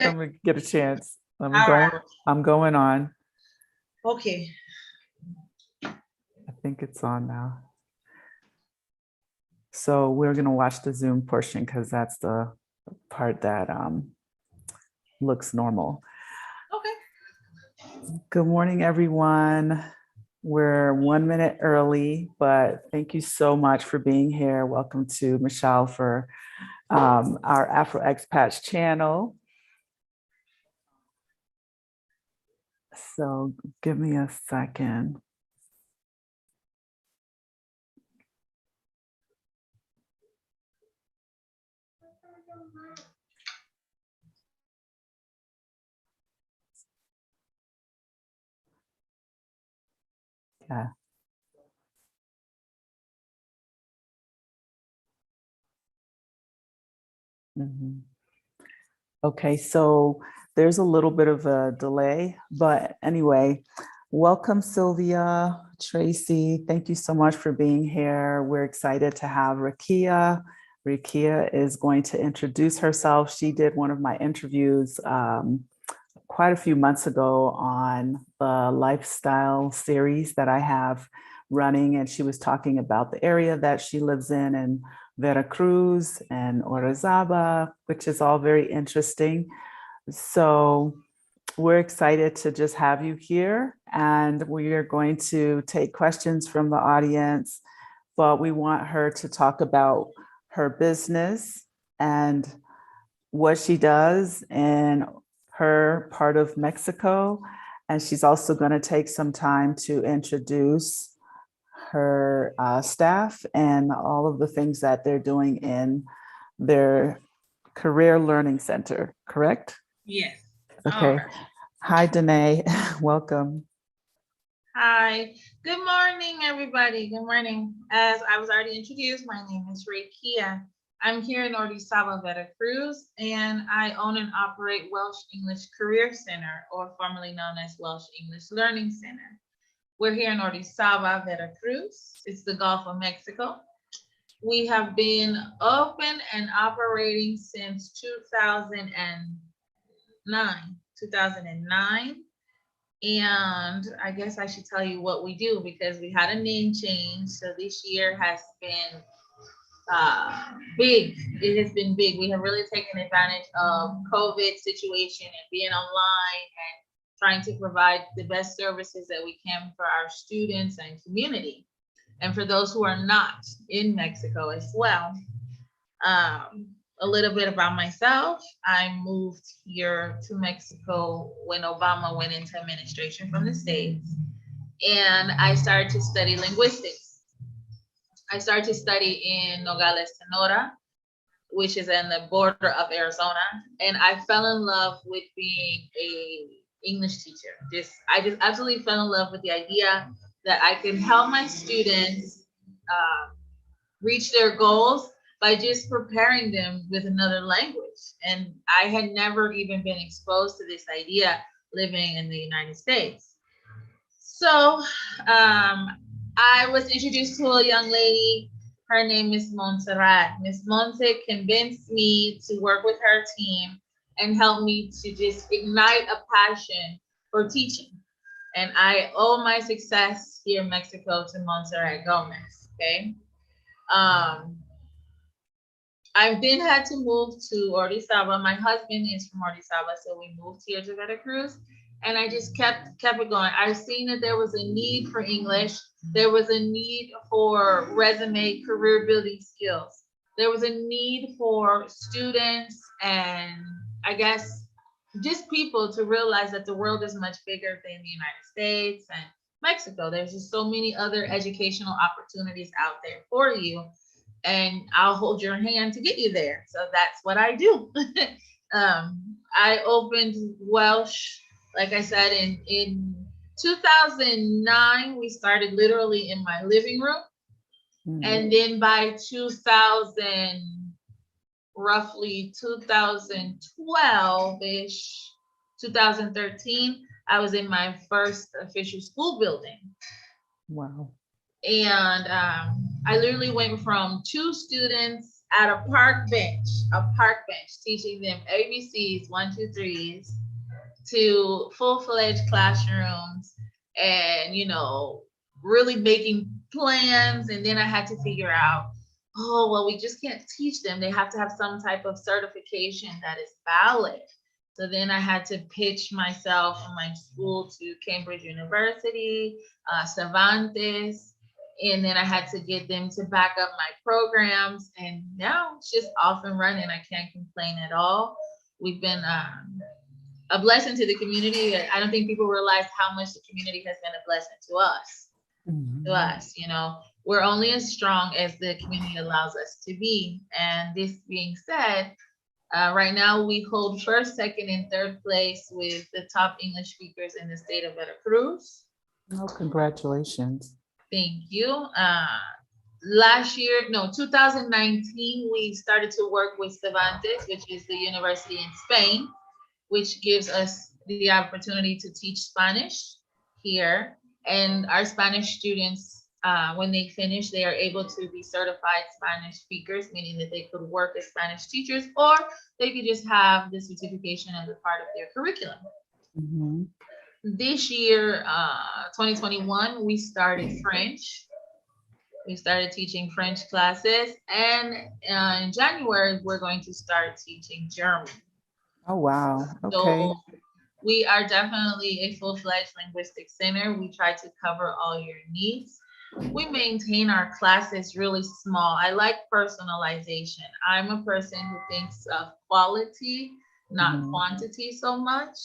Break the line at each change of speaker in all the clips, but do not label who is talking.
Let me get a chance.
All right.
I'm going on.
Okay.
I think it's on now. So we're going to watch the Zoom portion because that's the part that looks normal.
Okay.
Good morning, everyone. We're 1 minute early, but thank you so much for being here. Welcome to Michelle for our Afro Expats channel. So give me a second. Yeah. Mhm. Okay, so there's a little bit of a delay, but anyway, welcome Sylvia, Tracy. Thank you so much for being here. We're excited to have Rakia. Rakia is going to introduce herself. She did one of my interviews quite a few months ago on the lifestyle series that I have running, and she was talking about the area that she lives in and Veracruz and Orizaba, which is all very interesting. So we're excited to just have you here, and we are going to take questions from the audience, but we want her to talk about her business and what she does in her part of Mexico. And she's also going to take some time to introduce her staff and all of the things that they're doing in their career learning center, correct?
Yes.
Okay.
Right.
Hi, Danae. Welcome.
Hi. Good morning, everybody. Good morning. As I was already introduced, my name is Rakia. I'm here in Orizaba, Veracruz, and I own and operate Welsh English Career Center, or formerly known as Welsh English Learning Center. We're here in Orizaba, Veracruz. It's the Gulf of Mexico. We have been open and operating since 2009. And I guess I should tell you what we do because we had a name change. So this year has been big. It has been big. We have really taken advantage of COVID situation and being online and trying to provide the best services that we can for our students and community. And for those who are not in Mexico as well. A little bit about myself. I moved here to Mexico when Obama went into administration from the States. And I started to study linguistics. I started to study in Nogales, Sonora, which is in the border of Arizona. And I fell in love with being a English teacher. I just absolutely fell in love with the idea that I can help my students reach their goals by just preparing them with another language. And I had never even been exposed to this idea living in the United States. So I was introduced to a young lady. Her name is Montserrat. Miss Monte convinced me to work with her team and help me to just ignite a passion for teaching. And I owe my success here in Mexico to Montserrat Gomez, okay? I then had to move to Orizaba. My husband is from Orizaba, so we moved here to Veracruz. And I just kept it going. I've seen that there was a need for English. There was a need for resume career building skills. There was a need for students and I guess just people to realize that the world is much bigger than the United States and Mexico. There's just so many other educational opportunities out there for you. And I'll hold your hand to get you there. So that's what I do. I opened Welsh, like I said, in 2009, we started literally in my living room. Mm-hmm. And then by roughly 2012-ish, 2013, I was in my first official school building.
Wow.
And I literally went from 2 students at a park bench, teaching them ABCs, 1, 2, 3s, to full-fledged classrooms, and really making plans. And then I had to figure out, oh, well, we just can't teach them. They have to have some type of certification that is valid. So then I had to pitch myself and my school to Cambridge University, Cervantes, and then I had to get them to back up my programs. And now it's just off and running. I can't complain at all. We've been a blessing to the community. I don't think people realize how much the community has been a blessing to us. We're only as strong as the community allows us to be. And this being said, right now we hold first, second, and third place with the top English speakers in the state of Veracruz.
Oh, congratulations.
Thank you. 2019, we started to work with Cervantes, which is the university in Spain, which gives us the opportunity to teach Spanish here. And our Spanish students, when they finish, they are able to be certified Spanish speakers, meaning that they could work as Spanish teachers, or they could just have the certification as a part of their curriculum.
Mm-hmm.
This year, 2021, we started French. We started teaching French classes. And in January, we're going to start teaching German.
Oh, wow. Okay.
So we are definitely a full-fledged linguistic center. We try to cover all your needs. We maintain our classes really small. I like personalization. I'm a person who thinks of quality, not quantity so much.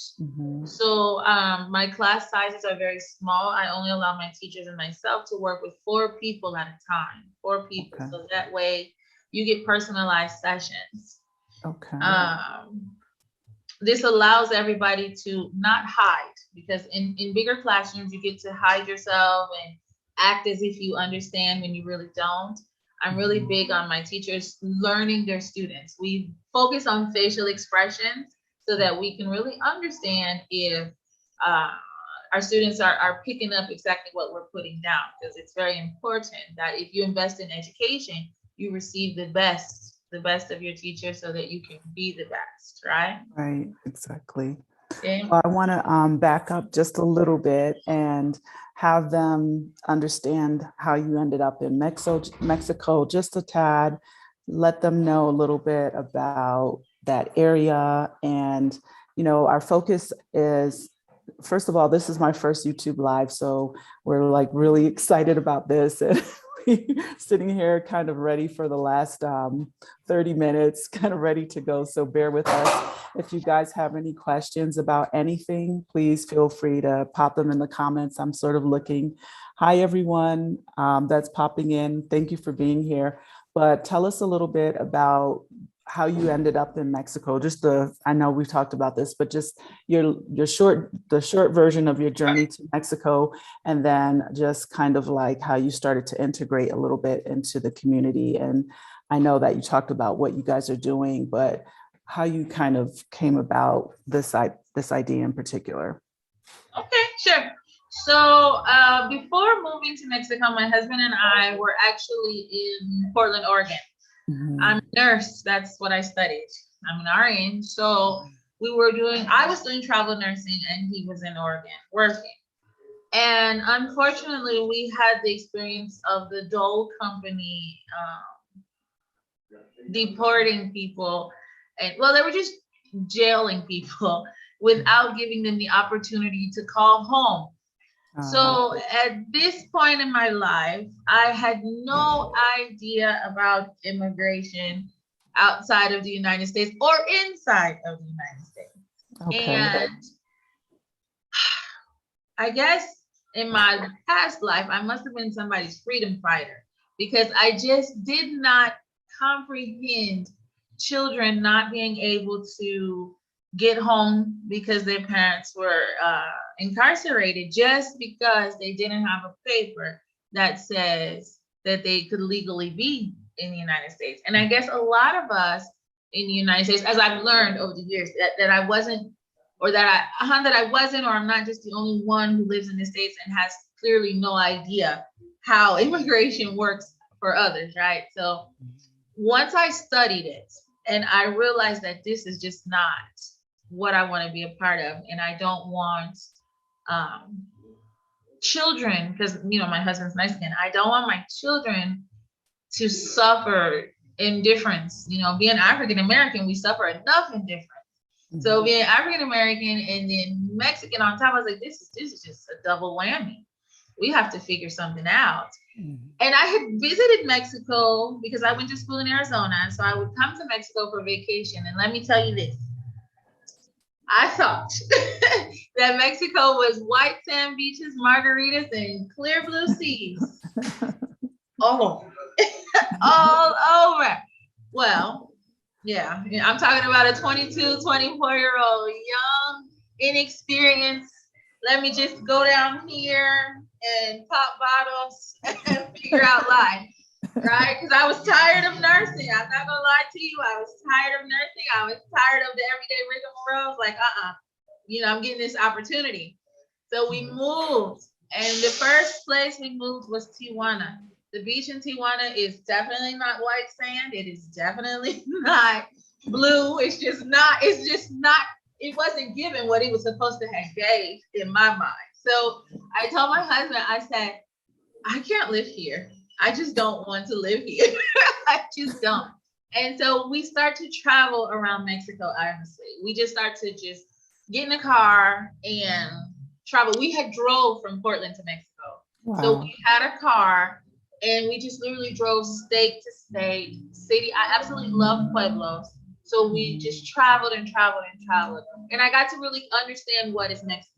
So my class sizes are very small. I only allow my teachers and myself to work with 4 people at a time, 4 people. Okay. So that way you get personalized sessions.
Okay.
This allows everybody to not hide, because in bigger classrooms, you get to hide yourself and act as if you understand when you really don't. I'm really big on my teachers learning their students. We focus on facial expressions so that we can really understand if our students are picking up exactly what we're putting down, because it's very important that if you invest in education, you receive the best of your teachers so that you can be the best, right?
Right, exactly.
Okay.
Well, I want to back up just a little bit and have them understand how you ended up in Mexico, just a tad. Let them know a little bit about that area. And, our focus is, first of all, this is my first YouTube live, so we're like really excited about this. And sitting here kind of ready for the last 30 minutes, kind of ready to go. So bear with us. If you guys have any questions about anything, please feel free to pop them in the comments. I'm sort of looking. Hi, everyone that's popping in. Thank you for being here. But tell us a little bit about how you ended up in Mexico. I know we've talked about this, but just the short version of your journey to Mexico, and then just kind of like how you started to integrate a little bit into the community. And I know that you talked about what you guys are doing, but how you kind of came about this idea in particular.
Okay, sure. So before moving to Mexico, my husband and I were actually in Portland, Oregon. I'm a nurse. That's what I studied. I'm an RN. So I was doing travel nursing and he was in Oregon working. And unfortunately, we had the experience of the Dole company deporting people. And they were just jailing people without giving them the opportunity to call home. So at this point in my life, I had no idea about immigration outside of the United States or inside of the United States. Okay. And I guess in my past life, I must have been somebody's freedom fighter, because I just did not comprehend children not being able to get home because their parents were incarcerated just because they didn't have a paper that says that they could legally be in the United States. And I guess a lot of us in the United States, as I've learned over the years, that I wasn't, or that I wasn't, or I'm not just the only one who lives in the States and has clearly no idea how immigration works for others, right? So once I studied it and I realized that this is just not what I want to be a part of, and I don't want children, because my husband's Mexican, I don't want my children to suffer indifference. Being African American, we suffer enough indifference. So being African American and then Mexican on top, I was like, this is just a double whammy. We have to figure something out. And I had visited Mexico because I went to school in Arizona. So I would come to Mexico for vacation. And let me tell you this. I thought that Mexico was white sand beaches, margaritas, and clear blue seas. All over. Well, yeah, I'm talking about a 22, 24-year-old, young, inexperienced. Let me just go down here and pop bottles and figure out life, right? Because I was tired of nursing. I'm not gonna lie to you. I was tired of nursing. I was tired of the everyday rigmarole. Like, I'm getting this opportunity. So we moved, and the first place we moved was Tijuana. The beach in Tijuana is definitely not white sand. It is definitely not blue. It's just not. It wasn't given what it was supposed to have gave in my mind. So I told my husband, I said, I can't live here. I just don't want to live here. I just don't. And so we start to travel around Mexico, honestly. We just start to just get in a car and travel. We had drove from Portland to Mexico. Wow. So we had a car and we just literally drove state to state, city. I absolutely love pueblos. So we just traveled and traveled and traveled. And I got to really understand what is Mexico.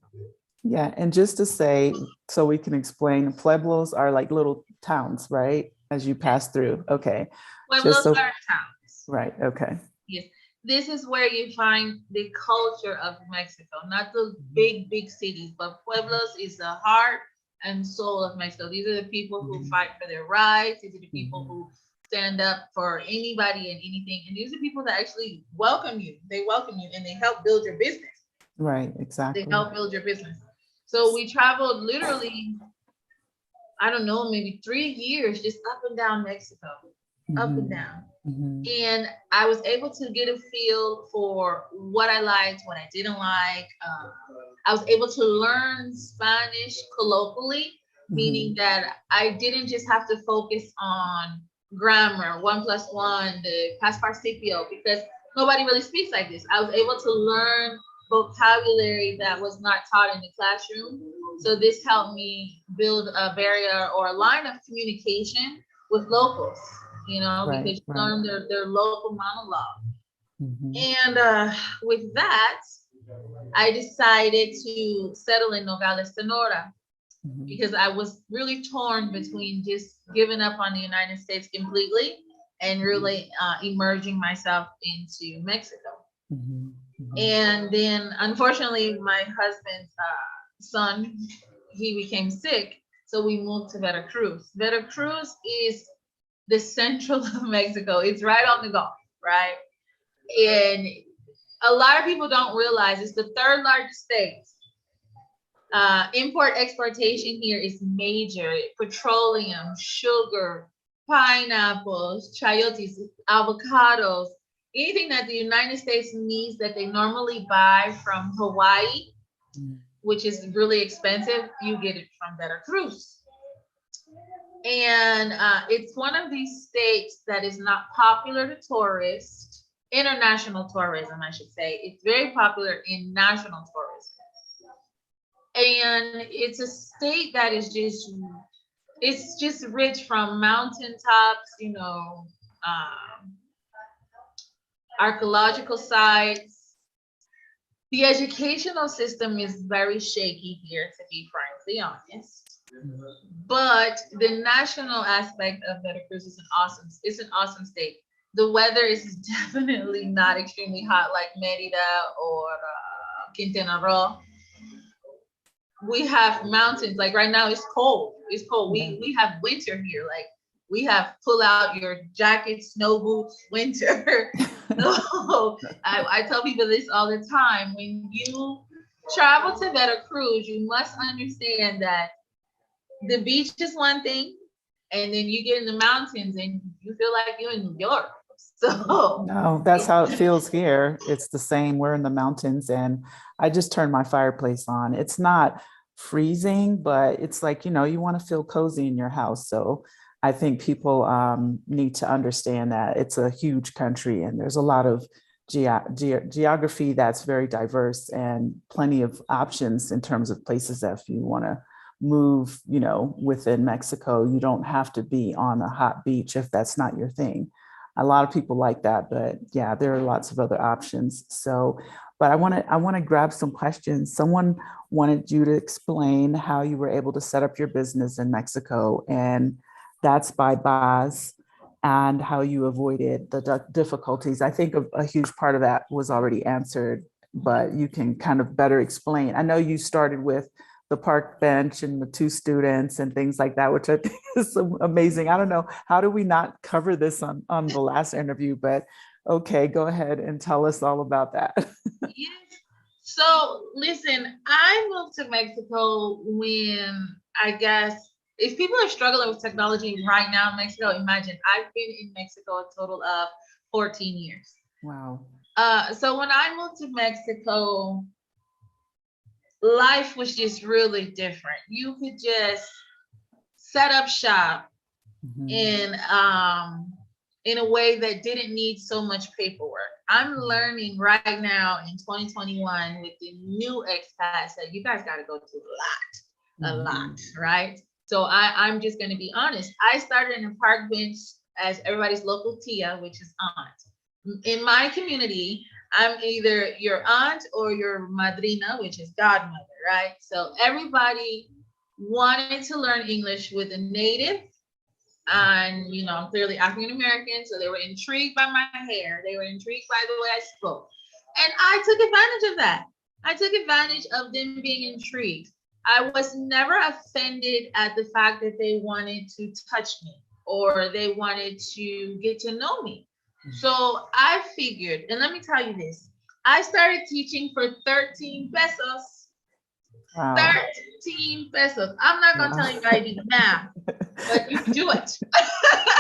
Yeah, and just to say, so we can explain, pueblos are like little towns, right? As you pass through. Okay.
Pueblos are towns.
Right, okay.
Yes. This is where you find the culture of Mexico, not the big, big cities, but pueblos is the heart and soul of Mexico. These are the people who fight for their rights. These are the people who stand up for anybody and anything. And these are people that actually welcome you. They welcome you and they help build your business.
Right, exactly.
They help build your business. So we traveled literally, I don't know, maybe 3 years just up and down Mexico, up and down. And I was able to get a feel for what I liked, what I didn't like. I was able to learn Spanish colloquially, meaning that I didn't just have to focus on grammar, 1 + 1, the past participial, because nobody really speaks like this. I was able to learn vocabulary that was not taught in the classroom. So this helped me build a barrier or a line of communication with locals, because you learn their local monologue. And with that, I decided to settle in Nogales, Sonora, because I was really torn between just giving up on the United States completely and really immersing myself into Mexico. And then, unfortunately, my husband's son, he became sick, so we moved to Veracruz. Veracruz is the central of Mexico. It's right on the Gulf, right? And a lot of people don't realize it's the 3rd largest state. Import exportation here is major. Petroleum, sugar, pineapples, chayotes, avocados, anything that the United States needs that they normally buy from Hawaii, which is really expensive, you get it from Veracruz. And it's one of these states that is not popular to tourists, international tourism, I should say. It's very popular in national tourism. And it's a state that is just rich from mountaintops, archaeological sites. The educational system is very shaky here, to be frankly honest. But the national aspect of Veracruz is an awesome state. The weather is definitely not extremely hot like Merida or Quintana Roo. We have mountains, like right now it's cold. It's cold. We have winter here. Like we have pull out your jacket, snow boots, winter. So I tell people this all the time. When you travel to Veracruz, you must understand that the beach is one thing, and then you get in the mountains and you feel like you're in New York. So
No, that's how it feels here. It's the same. We're in the mountains and I just turned my fireplace on. It's not freezing, but it's like, you want to feel cozy in your house. So I think people need to understand that it's a huge country and there's a lot of geography that's very diverse and plenty of options in terms of places that if you want to move, within Mexico, you don't have to be on a hot beach if that's not your thing. A lot of people like that, but yeah, there are lots of other options. So, but I want to grab some questions. Someone wanted you to explain how you were able to set up your business in Mexico, and that's by Baz, and how you avoided the difficulties. I think a huge part of that was already answered, but you can kind of better explain. I know you started with the park bench and the 2 students and things like that, which I think is amazing. I don't know, how do we not cover this on the last interview, but okay, go ahead and tell us all about that.
yes. So listen, I moved to Mexico when, I guess, if people are struggling with technology right now in Mexico, imagine I've been in Mexico a total of 14 years.
Wow.
So when I moved to Mexico, life was just really different. You could just set up shop in a way that didn't need so much paperwork. I'm learning right now in 2021 with the new expats that you guys got to go through a lot, right? So I'm just going to be honest. I started in a park bench as everybody's local tia, which is aunt. In my community, I'm either your aunt or your madrina, which is godmother, right? So everybody wanted to learn English with a native. And, I'm clearly African American, so they were intrigued by my hair. They were intrigued by the way I spoke. And I took advantage of that. I took advantage of them being intrigued. I was never offended at the fact that they wanted to touch me or they wanted to get to know me. So I figured, and let me tell you this, I started teaching for 13 pesos. Wow. 13 pesos. I'm not going to tell you how to do the math, but you do it.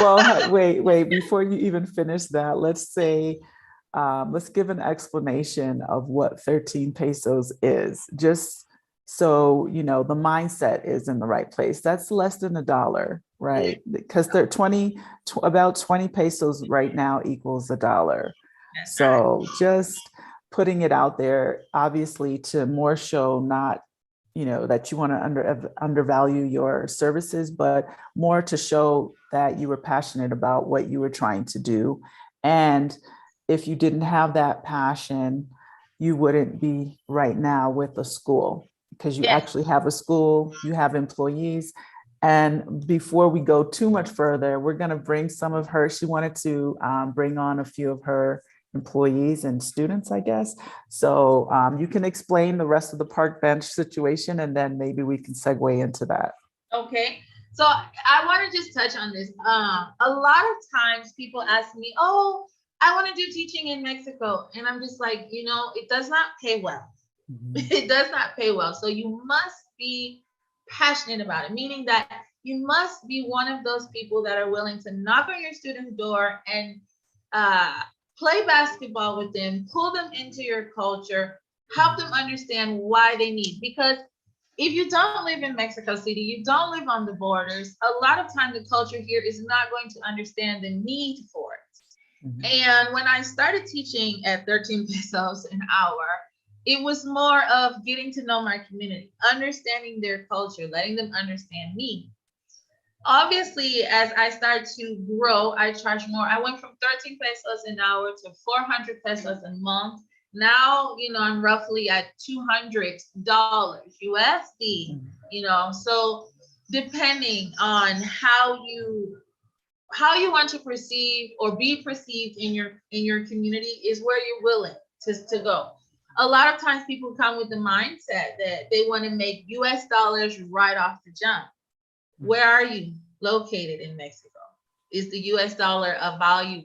Well, wait, before you even finish that, let's say, let's give an explanation of what 13 pesos is, just so, the mindset is in the right place. That's less than $1, right? Because they're about 20 pesos right now equals $1. So just putting it out there, obviously to more show not, that you want to undervalue your services, but more to show that you were passionate about what you were trying to do. And if you didn't have that passion, you wouldn't be right now with a school, because you actually have a school, you have employees. And before we go too much further, we're going to bring some of her, she wanted to bring on a few of her employees and students, I guess. So you can explain the rest of the park bench situation, and then maybe we can segue into that.
Okay. So I want to just touch on this. A lot of times people ask me, oh, I want to do teaching in Mexico. And I'm just like, it does not pay well. It does not pay well. So you must be passionate about it, meaning that you must be one of those people that are willing to knock on your student's door and play basketball with them, pull them into your culture, help them understand why they need. Because if you don't live in Mexico City, you don't live on the borders, a lot of times the culture here is not going to understand the need for it. And when I started teaching at 13 pesos an hour, it was more of getting to know my community, understanding their culture, letting them understand me. Obviously, as I started to grow, I charge more. I went from 13 pesos an hour to 400 pesos a month. Now, I'm roughly at $200 USD, so depending on how you want to perceive or be perceived in your community is where you're willing to go. A lot of times people come with the mindset that they want to make US dollars right off the jump. Where are you located in Mexico? Is the US dollar of value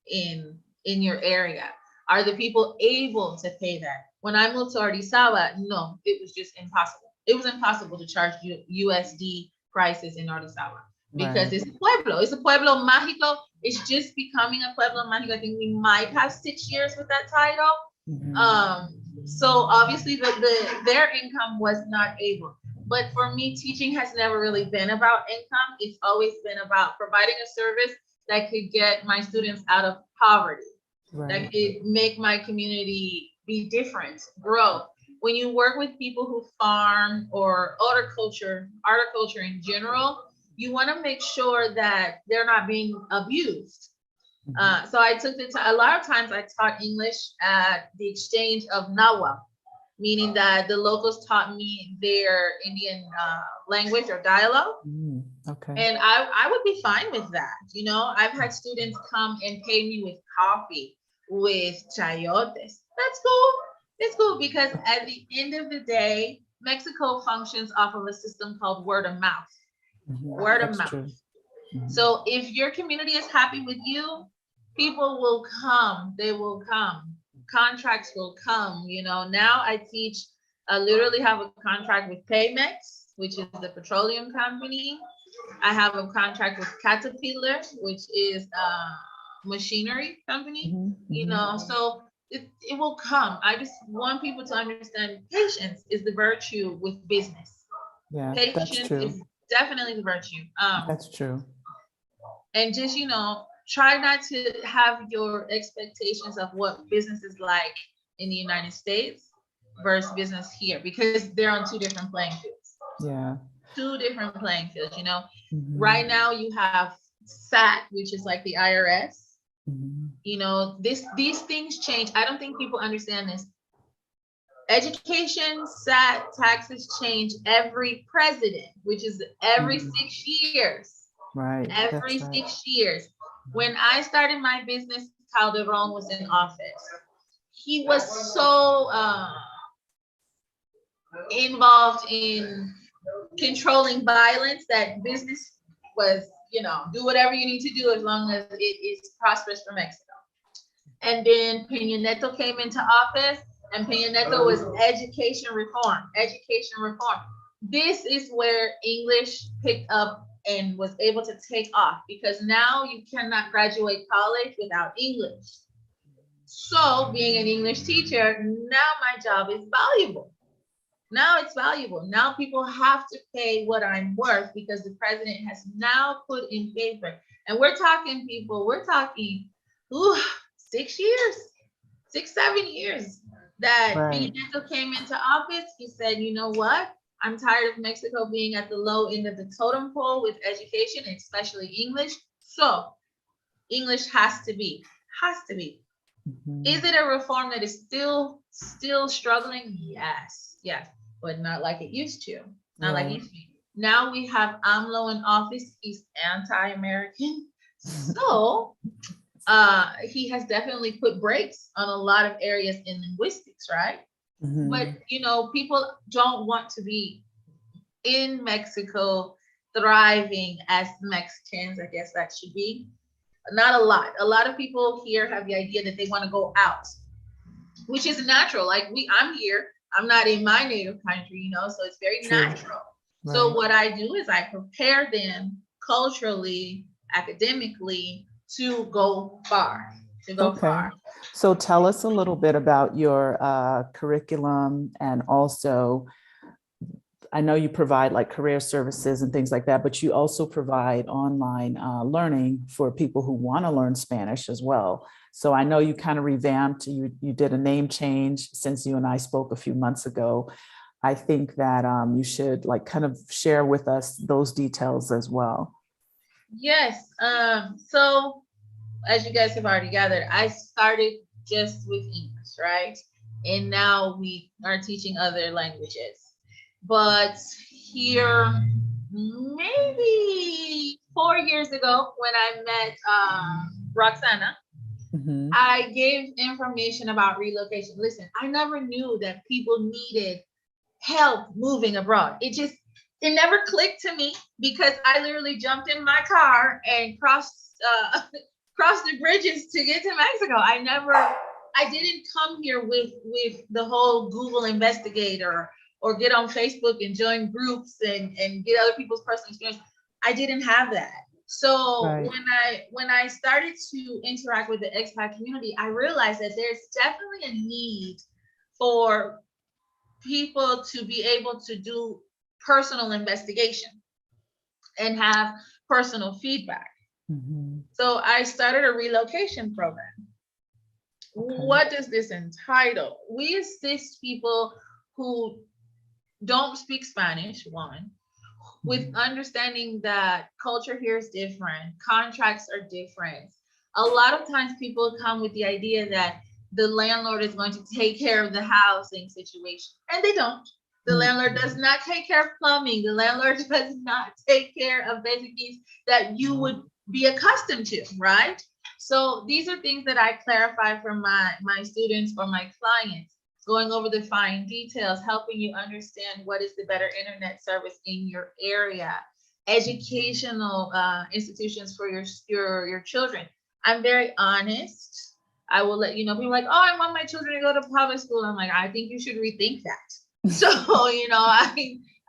in your area? Are the people able to pay that? When I moved to Orizaba, no, it was just impossible. It was impossible to charge USD prices in Orizaba. because
Right.
it's a pueblo. It's a pueblo mágico. It's just becoming a pueblo mágico. I think we might have 6 years with that title.
Mhm.
So obviously their income was not able. But for me, teaching has never really been about income. It's always been about providing a service that could get my students out of poverty, that
Right.
could make my community be different, grow. When you work with people who farm or horticulture in general, you want to make sure that they're not being abused.
Mhm.
So I took a lot of times I taught English at the exchange of Nawa, meaning that the locals taught me their Indian language or dialogue.
Mm, okay.
And I would be fine with that. You know, I've had students come and pay me with coffee, with chayotes. That's cool. It's cool because at the end of the day, Mexico functions off of a system called word of mouth.
Mhm.
Word of
That's
mouth.
true. Mhm.
So if your community is happy with you, people will come. They will come. Contracts will come. You know, now I teach, I literally have a contract with Pemex, which is the petroleum company. I have a contract with Caterpillar, which is a machinery company.
Mhm.
You
Mhm.
know, so it will come. I just want people to understand patience is the virtue with business.
Yeah, that's
Patience
true.
is definitely the virtue.
That's true.
And just, you know, try not to have your expectations of what business is like in the United States versus business here, because they're on two different playing fields.
Yeah.
Two different playing fields, you know.
Mhm.
Right now you have SAT, which is like the IRS.
Mhm.
You know, these things change. I don't think people understand this. Education, SAT, taxes change every president, which is every
Mhm.
6 years.
Right.
Every
That's right.
6 years. When I started my business, Calderon was in office. He was so involved in controlling violence that business was, you know, do whatever you need to do as long as it is prosperous for Mexico. And then Peña Nieto came into office, and Peña Nieto was education reform. Education reform. This is where English picked up and was able to take off, because now you cannot graduate college without English. So, being an English teacher, now my job is valuable. Now it's valuable. Now people have to pay what I'm worth because the president has now put in paper. And we're talking people, we're talking ooh, 6 years, 6, 7 years that Peña
Right.
Nieto came into office. He said, you know what? I'm tired of Mexico being at the low end of the totem pole with education, especially English. So English has to be. Is
Mhm.
it a reform that is still struggling? Yes, yes, but not like it used to. Not like it
Right.
used to be. Now we have AMLO in office. He's anti-American. So he has definitely put brakes on a lot of areas in linguistics, right? But
Mhm.
you know, people don't want to be in Mexico thriving as Mexicans, I guess that should be. Not a lot. A lot of people here have the idea that they want to go out, which is natural. Like I'm here. I'm not in my native country, you know, so it's very
True.
natural. So
Right.
what I do is I prepare them culturally, academically to go far, to go
Okay.
far.
So tell us a little bit about your curriculum, and also I know you provide like career services and things like that, but you also provide online learning for people who want to learn Spanish as well. So I know you kind of revamped, you did a name change since you and I spoke a few months ago. I think that you should like kind of share with us those details as well.
Yes. So as you guys have already gathered, I started just with English, right? And now we are teaching other languages. But here, maybe 4 years ago, when I met Roxana,
Mhm.
I gave information about relocation. Listen, I never knew that people needed help moving abroad. It never clicked to me because I literally jumped in my car and crossed the bridges to get to Mexico. I didn't come here with the whole Google Investigator or get on Facebook and join groups and get other people's personal experience. I didn't have that. So
Right.
when I started to interact with the expat community, I realized that there's definitely a need for people to be able to do personal investigation and have personal feedback.
Mhm.
So I started a relocation program.
Okay.
What does this entitle? We assist people who don't speak Spanish, one, with
Mhm.
understanding that culture here is different, contracts are different. A lot of times people come with the idea that the landlord is going to take care of the housing situation, and they don't. The landlord does
Mhm.
not take care of plumbing. The landlord does not take care of basic needs that you would be accustomed to, right? So these are things that I clarify for my students or my clients, going over the fine details, helping you understand what is the better internet service in your area, educational institutions for your children. I'm very honest. I will let you know. People are like, oh, I want my children to go to public school. I'm like, I think you should rethink that. So,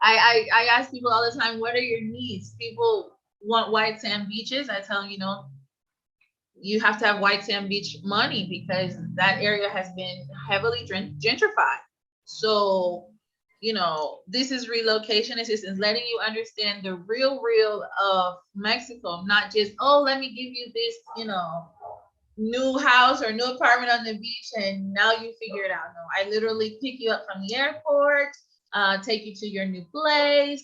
I ask people all the time, what are your needs? People want white sand beaches. I tell them, you have to have white sand beach money because that area has been heavily gentrified. So, this is relocation assistance, letting you understand the real of Mexico, not just, oh, let me give you this, new house or new apartment on the beach and now you figure it out. No, I literally pick you up from the airport, take you to your new place,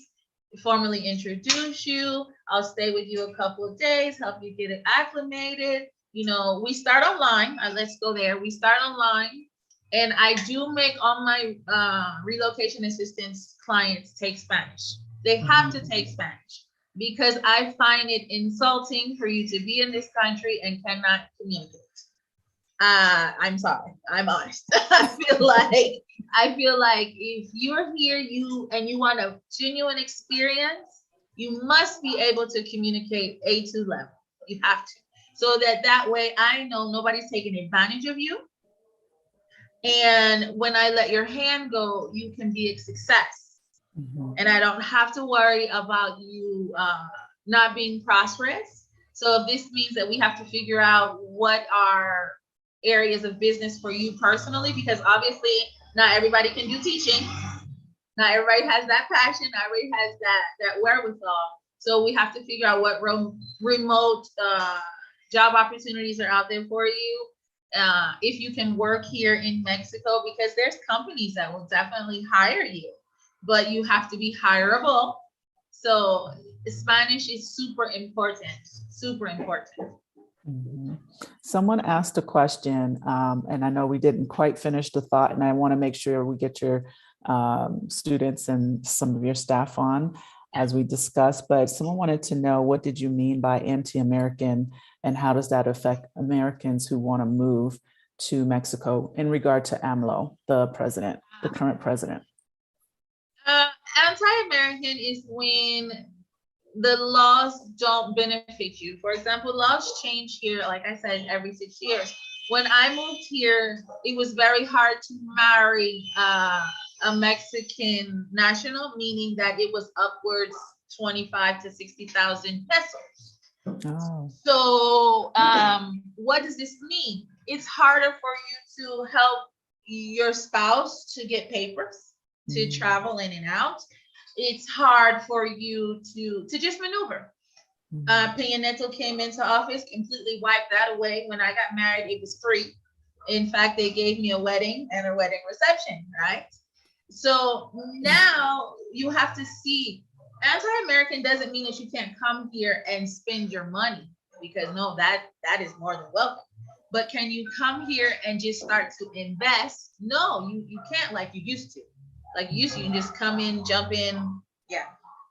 formally introduce you. I'll stay with you a couple of days, help you get it acclimated. We start online. Let's go there. We start online. And I do make all my relocation assistance clients take Spanish. They have to take Spanish because I find it insulting for you to be in this country and cannot communicate. I'm sorry. I'm honest. I feel like if you're here, you want a genuine experience, you must be able to communicate A2 level. You have to. So that way I know nobody's taking advantage of you. And when I let your hand go, you can be a success.
Mhm.
And I don't have to worry about you not being prosperous. So if this means that we have to figure out what are areas of business for you personally, because obviously not everybody can do teaching. Not everybody has that passion. Not everybody has that wherewithal. So we have to figure out what remote job opportunities are out there for you. If you can work here in Mexico, because there's companies that will definitely hire you, but you have to be hireable. So Spanish is super important, super important.
Mhm. Someone asked a question, and I know we didn't quite finish the thought, and I want to make sure we get your students and some of your staff on as we discuss, but someone wanted to know, what did you mean by anti-American, and how does that affect Americans who want to move to Mexico in regard to AMLO, the president, the current president?
Anti-American is when the laws don't benefit you. For example, laws change here, like I said, every 6 years. When I moved here, it was very hard to marry a Mexican national, meaning that it was upwards 25 to 60,000 pesos.
Oh.
So what does this mean? It's harder for you to help your spouse to get papers, to travel in and out. It's hard for you to just maneuver. Peña Nieto came into office, completely wiped that away. When I got married, it was free. In fact, they gave me a wedding and a wedding reception, right? So now you have to see, anti-American doesn't mean that you can't come here and spend your money, because no, that is more than welcome. But can you come here and just start to invest? No, you can't like you used to. Like you used to, you can just come in, jump in. Yeah.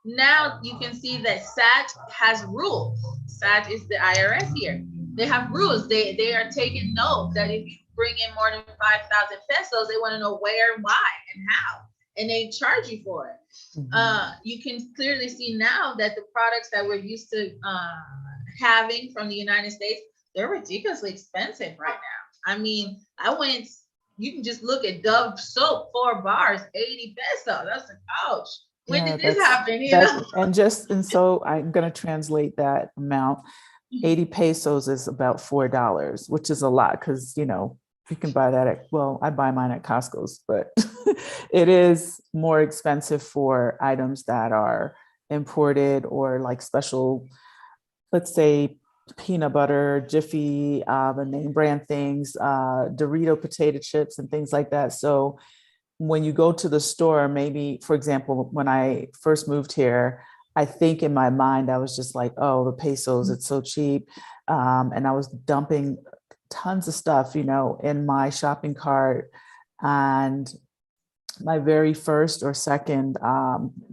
Now you can see that SAT has rules. SAT is the IRS here. They have rules. They are taking note that if you bring in more than 5,000 pesos, they want to know where, why, and how, and they charge you for it. You can clearly see now that the products that we're used to having from the United States, they're ridiculously expensive right now. I mean, you can just look at Dove soap, 4 bars, 80 pesos. That's a ouch. when
Yeah,
did this
that's
happen? You
that.
know?
And so I'm going to translate that amount. 80 pesos is about $4, which is a lot because, you can buy that at, well, I buy mine at Costco's, but it is more expensive for items that are imported or like special, let's say peanut butter, Jiffy, the name brand things, Dorito potato chips and things like that. So when you go to the store, maybe, for example, when I first moved here, I think in my mind, I was just like, oh, the pesos, it's so cheap. And I was dumping tons of stuff, in my shopping cart. And my very first or second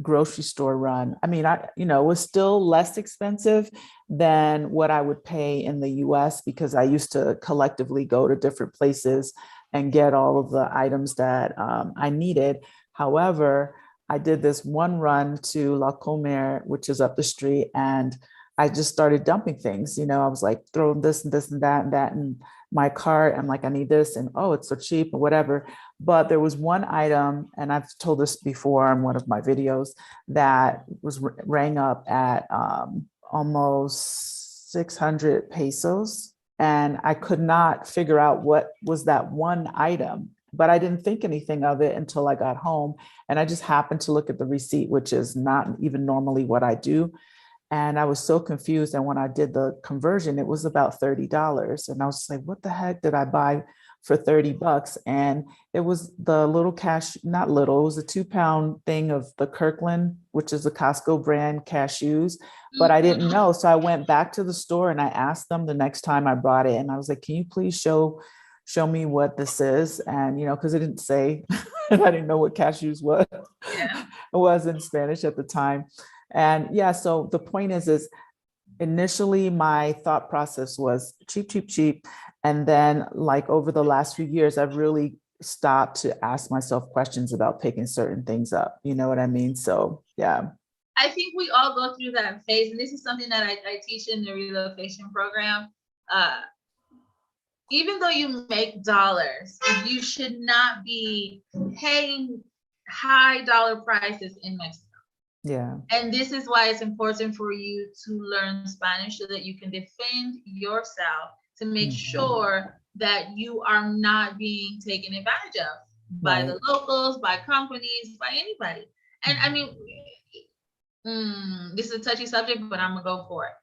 grocery store run, I mean, it was still less expensive than what I would pay in the US because I used to collectively go to different places and get all of the items that I needed. However, I did this one run to La Comer, which is up the street, and I just started dumping things. I was like throwing this and this and that in my cart. I'm like, I need this, and oh, it's so cheap or whatever. But there was one item, and I've told this before in one of my videos, that was rang up at almost 600 pesos. And I could not figure out what was that one item, but I didn't think anything of it until I got home. And I just happened to look at the receipt, which is not even normally what I do. And I was so confused. And when I did the conversion, it was about $30. And I was just like, what the heck did I buy for $30? And it was the little not little, it was a 2-pound thing of the Kirkland, which is a Costco brand cashews. But I didn't know. So I went back to the store and I asked them the next time I brought it. And I was like, can you please show me what this is? And, because it didn't say, and I didn't know what cashews was.
Yeah.
It was in Spanish at the time. And yeah, so the point is initially my thought process was cheap, cheap, cheap. And then like over the last few years, I've really stopped to ask myself questions about picking certain things up. You know what I mean? So yeah.
I think we all go through that phase. And this is something that I teach in the relocation program. Even though you make dollars, you should not be paying high dollar prices in Mexico.
Yeah.
And this is why it's important for you to learn Spanish so that you can defend yourself, to make sure that you are not being taken advantage of by the locals, by companies, by anybody. And I mean, this is a touchy subject, but I'm gonna go for it.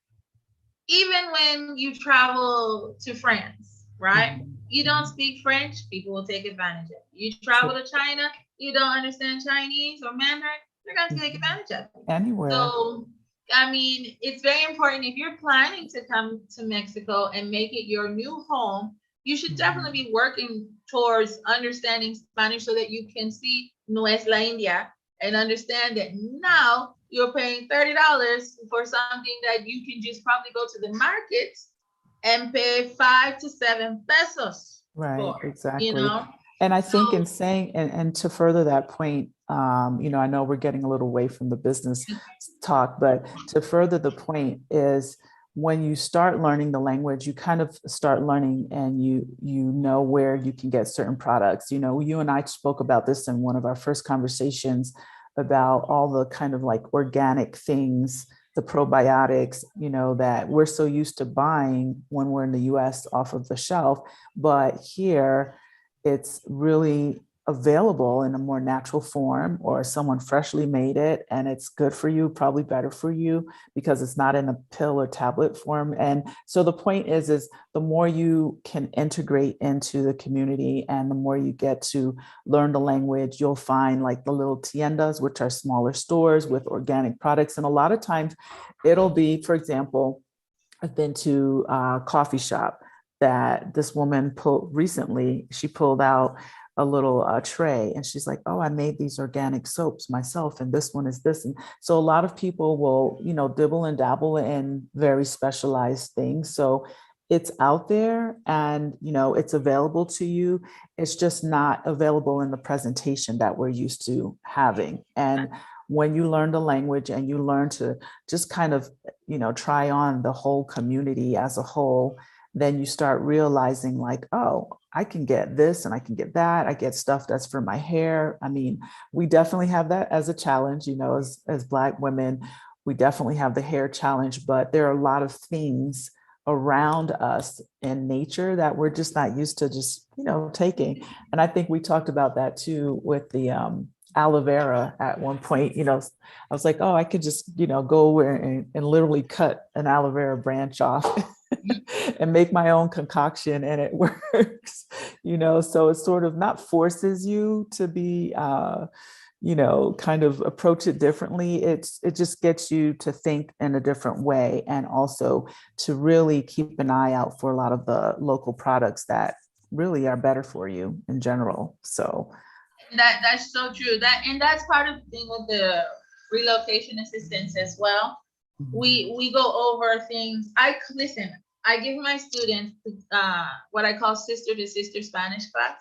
Even when you travel to France, right? You don't speak French, people will take advantage of you. You travel to China, you don't understand Chinese or Mandarin, they're going to take advantage of you.
Anywhere.
So, I mean, it's very important if you're planning to come to Mexico and make it your new home, you should definitely be working towards understanding Spanish so that you can see No es la India and understand that now you're paying $30 for something that you can just probably go to the market and pay 5 to 7 pesos.
Right,
for,
exactly. And I think in saying, and to further that point, I know we're getting a little away from the business talk, but to further the point is when you start learning the language, you kind of start learning and you know where you can get certain products. You and I spoke about this in one of our first conversations about all the kind of like organic things, the probiotics, that we're so used to buying when we're in the US off of the shelf. But here, it's really available in a more natural form, or someone freshly made it and it's good for you, probably better for you because it's not in a pill or tablet form. And so the point is the more you can integrate into the community and the more you get to learn the language, you'll find like the little tiendas, which are smaller stores with organic products. And a lot of times it'll be, for example, I've been to a coffee shop that this woman she pulled out a little tray and she's like, oh, I made these organic soaps myself. And this one is this. And so a lot of people will, dibble and dabble in very specialized things. So it's out there and, it's available to you. It's just not available in the presentation that we're used to having. And when you learn the language and you learn to just kind of, try on the whole community as a whole, then you start realizing like, oh, I can get this and I can get that. I get stuff that's for my hair. I mean, we definitely have that as a challenge, you know, as Black women, we definitely have the hair challenge, but there are a lot of things around us in nature that we're just not used to just, you know, taking. And I think we talked about that too with the aloe vera at one point. You know, I was like, oh, I could just, you know, go over and literally cut an aloe vera branch off and make my own concoction, and it works, you know. So it sort of not forces you to be you know, kind of approach it differently. It just gets you to think in a different way, and also to really keep an eye out for a lot of the local products that really are better for you in general. So
that's so true. That's part of the thing with the relocation assistance as well. We go over things. I give my students what I call sister to sister Spanish class.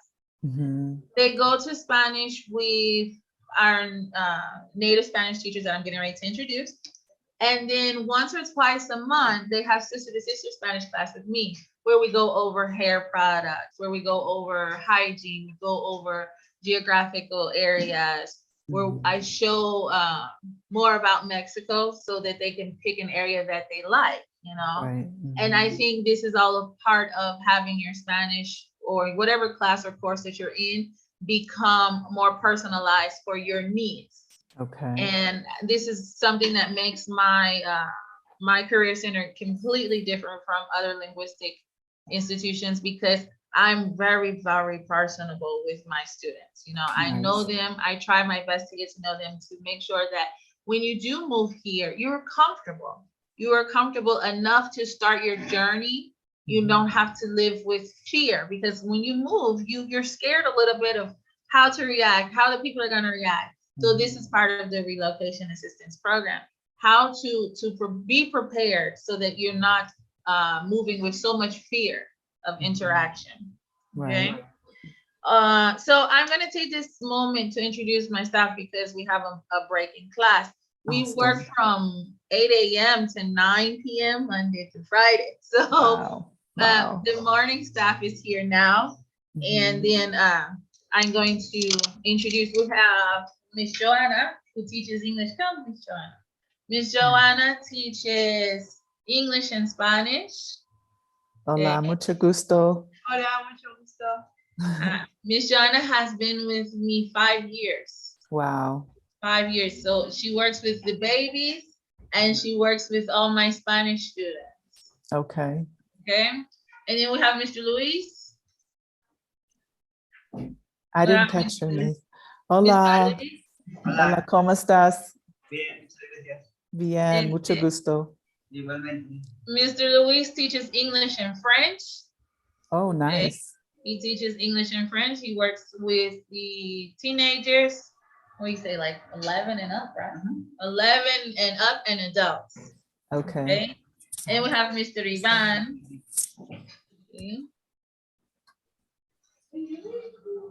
They go to Spanish with our native Spanish teachers that I'm getting ready to introduce. And then once or twice a month, they have sister to sister Spanish class with me, where we go over hair products, where we go over hygiene, we go over geographical areas, where I show more about Mexico so that they can pick an area that they like, you know.
Right.
And I think this is all a part of having your Spanish or whatever class or course that you're in become more personalized for your needs.
Okay.
And this is something that makes my my career center completely different from other linguistic institutions, because I'm very, very personable with my students. You know, I know them. I try my best to get to know them, to make sure that when you do move here, you're comfortable. You are comfortable enough to start your journey. You don't have to live with fear, because when you move, you're scared a little bit of how to react, how the people are going to react. So this is part of the relocation assistance program, how to be prepared so that you're not moving with so much fear of interaction. Okay.
Right.
So I'm going to take this moment to introduce my staff, because we have a break in class. We
Awesome.
work from 8 a.m. to 9 p.m. Monday to Friday. So
Wow.
the morning staff is here now. And then I'm going to introduce, we have Miss Joanna, who teaches English. Come, Miss Joanna. Miss Joanna teaches English and Spanish.
Hola, mucho gusto.
Hola, mucho gusto. Miss Joanna has been with me 5 years.
Wow.
5 years. So she works with the babies and she works with all my Spanish students.
Okay.
Okay. And then we have Mr. Luis.
I didn't catch your name. Hola. Hola, ¿cómo estás?
Bien, muchas gracias.
Bien, mucho gusto.
Igualmente.
Mr. Luis teaches English and French.
Oh, nice.
Okay. He teaches English and French. He works with the teenagers. What do you say, like 11 and up, right? 11 and up and adults.
Okay.
And we have Mr. Ivan. Okay.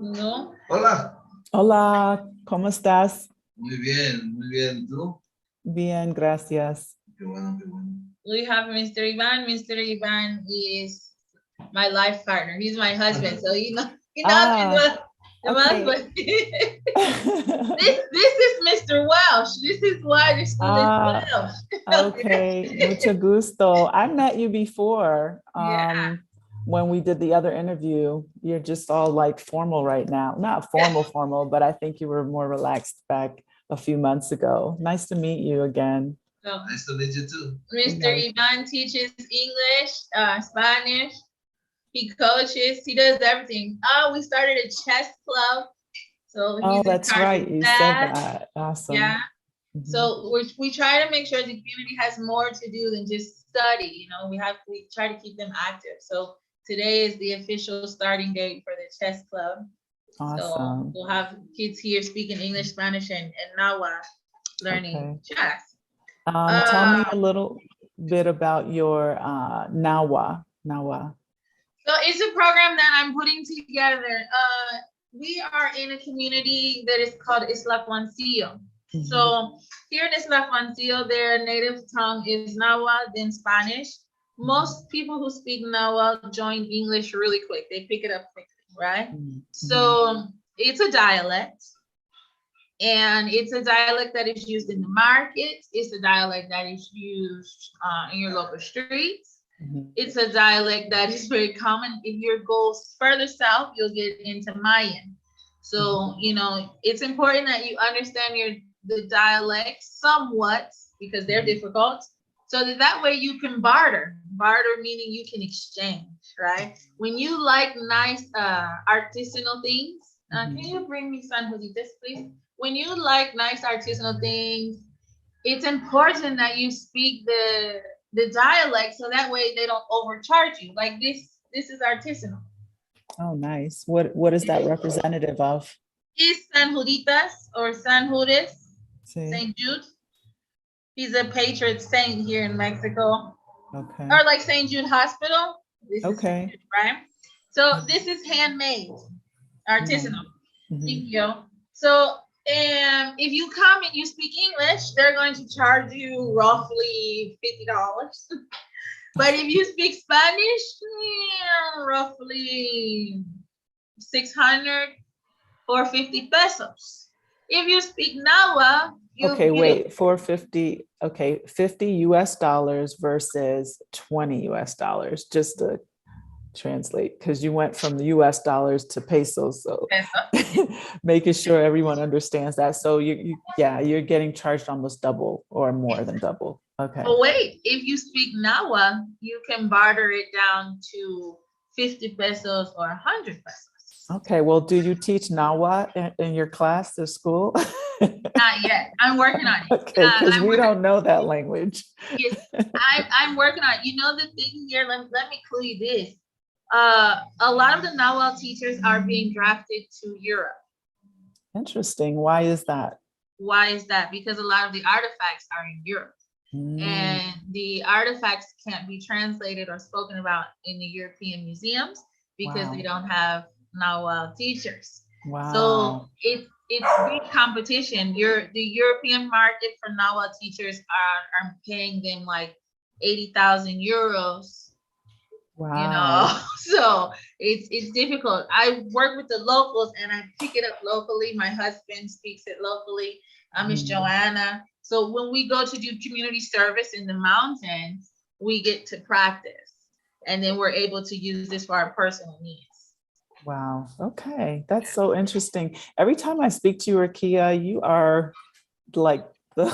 No.
Hola.
Hola, ¿cómo estás?
Muy bien, muy bien. ¿Tú?
Bien, gracias.
Qué bueno, qué bueno.
We have Mr. Ivan. Mr. Ivan is my life partner. He's my husband. So he knows
okay.
this is Mr. Welsh. This is why the school is Welsh.
Okay, mucho gusto. I met you before.
Yeah.
When we did the other interview. You're just all like formal right now. Not formal, but I think you were more relaxed back a few months ago. Nice to meet you again.
So,
Nice to meet you too.
Mr. Ivan teaches English, Spanish. He coaches. He does everything. Oh, we started a chess club. So he's
that's right. You said that. Awesome.
Yeah. So we try to make sure the community has more to do than just study. You know, we try to keep them active. So today is the official starting date for the chess club.
Awesome.
So we'll have kids here speaking English, Spanish, and Nawa learning chess.
Tell me a little bit about your Nawa.
So it's a program that I'm putting together. We are in a community that is called Isla Juancillo. So here in Isla Juancillo, their native tongue is Nawa, then Spanish. most people who speak Nahuatl join English really quick. They pick it up quickly, right?
Mhm.
So it's a dialect, and it's a dialect that is used in the markets. It's a dialect that is used in your local streets.
Mhm.
It's a dialect that is very common. If you go further south, you'll get into Mayan. So, you know, it's important that you understand the dialects somewhat because they're difficult. So that way you can barter. Barter meaning you can exchange, right? When you like nice artisanal things, can you bring me San Jositas, please? When you like nice artisanal things, it's important that you speak the dialect so that way they don't overcharge you. Like this is artisanal.
Oh, nice. What is that representative of?
Is San Juditas or San Judas,
See?
St. Jude. He's a patron saint here in Mexico.
Okay.
Or like St. Jude Hospital. This is
Okay.
St. Jude, right? So this is handmade, artisanal.
Mhm.
Thank you. So if you come and you speak English, they're going to charge you roughly $50. But if you speak Spanish, roughly 600 or 50 pesos. If you speak Nahuatl, you
Okay,
get
wait, 450, okay, $50 versus $20, just to translate, because you went from the US dollars to pesos, so
peso.
making sure everyone understands that. So yeah, you're getting charged almost double or more than double. Okay.
But wait, if you speak Nahuatl, you can barter it down to 50 pesos or 100 pesos.
Okay, well, do you teach Nahuatl in your class at school?
Not yet. I'm working on it.
Okay, because we don't know that language.
Yes, I'm working on it. You know the thing here, let me clue you this. A lot of the Nahuatl teachers are being drafted to Europe.
Interesting. Why is that?
Why is that? Because a lot of the artifacts are in Europe. And the artifacts can't be translated or spoken about in the European museums because they don't have Nahuatl teachers.
Wow.
So it's big competition. The European market for Nahuatl teachers are paying them like 80,000 euros.
Wow.
You know, so it's difficult. I work with the locals and I pick it up locally. My husband speaks it locally. Miss Joanna. So when we go to do community service in the mountains, we get to practice, and then we're able to use this for our personal needs.
Wow. Okay. That's so interesting. Every time I speak to you, Rakia, you are like a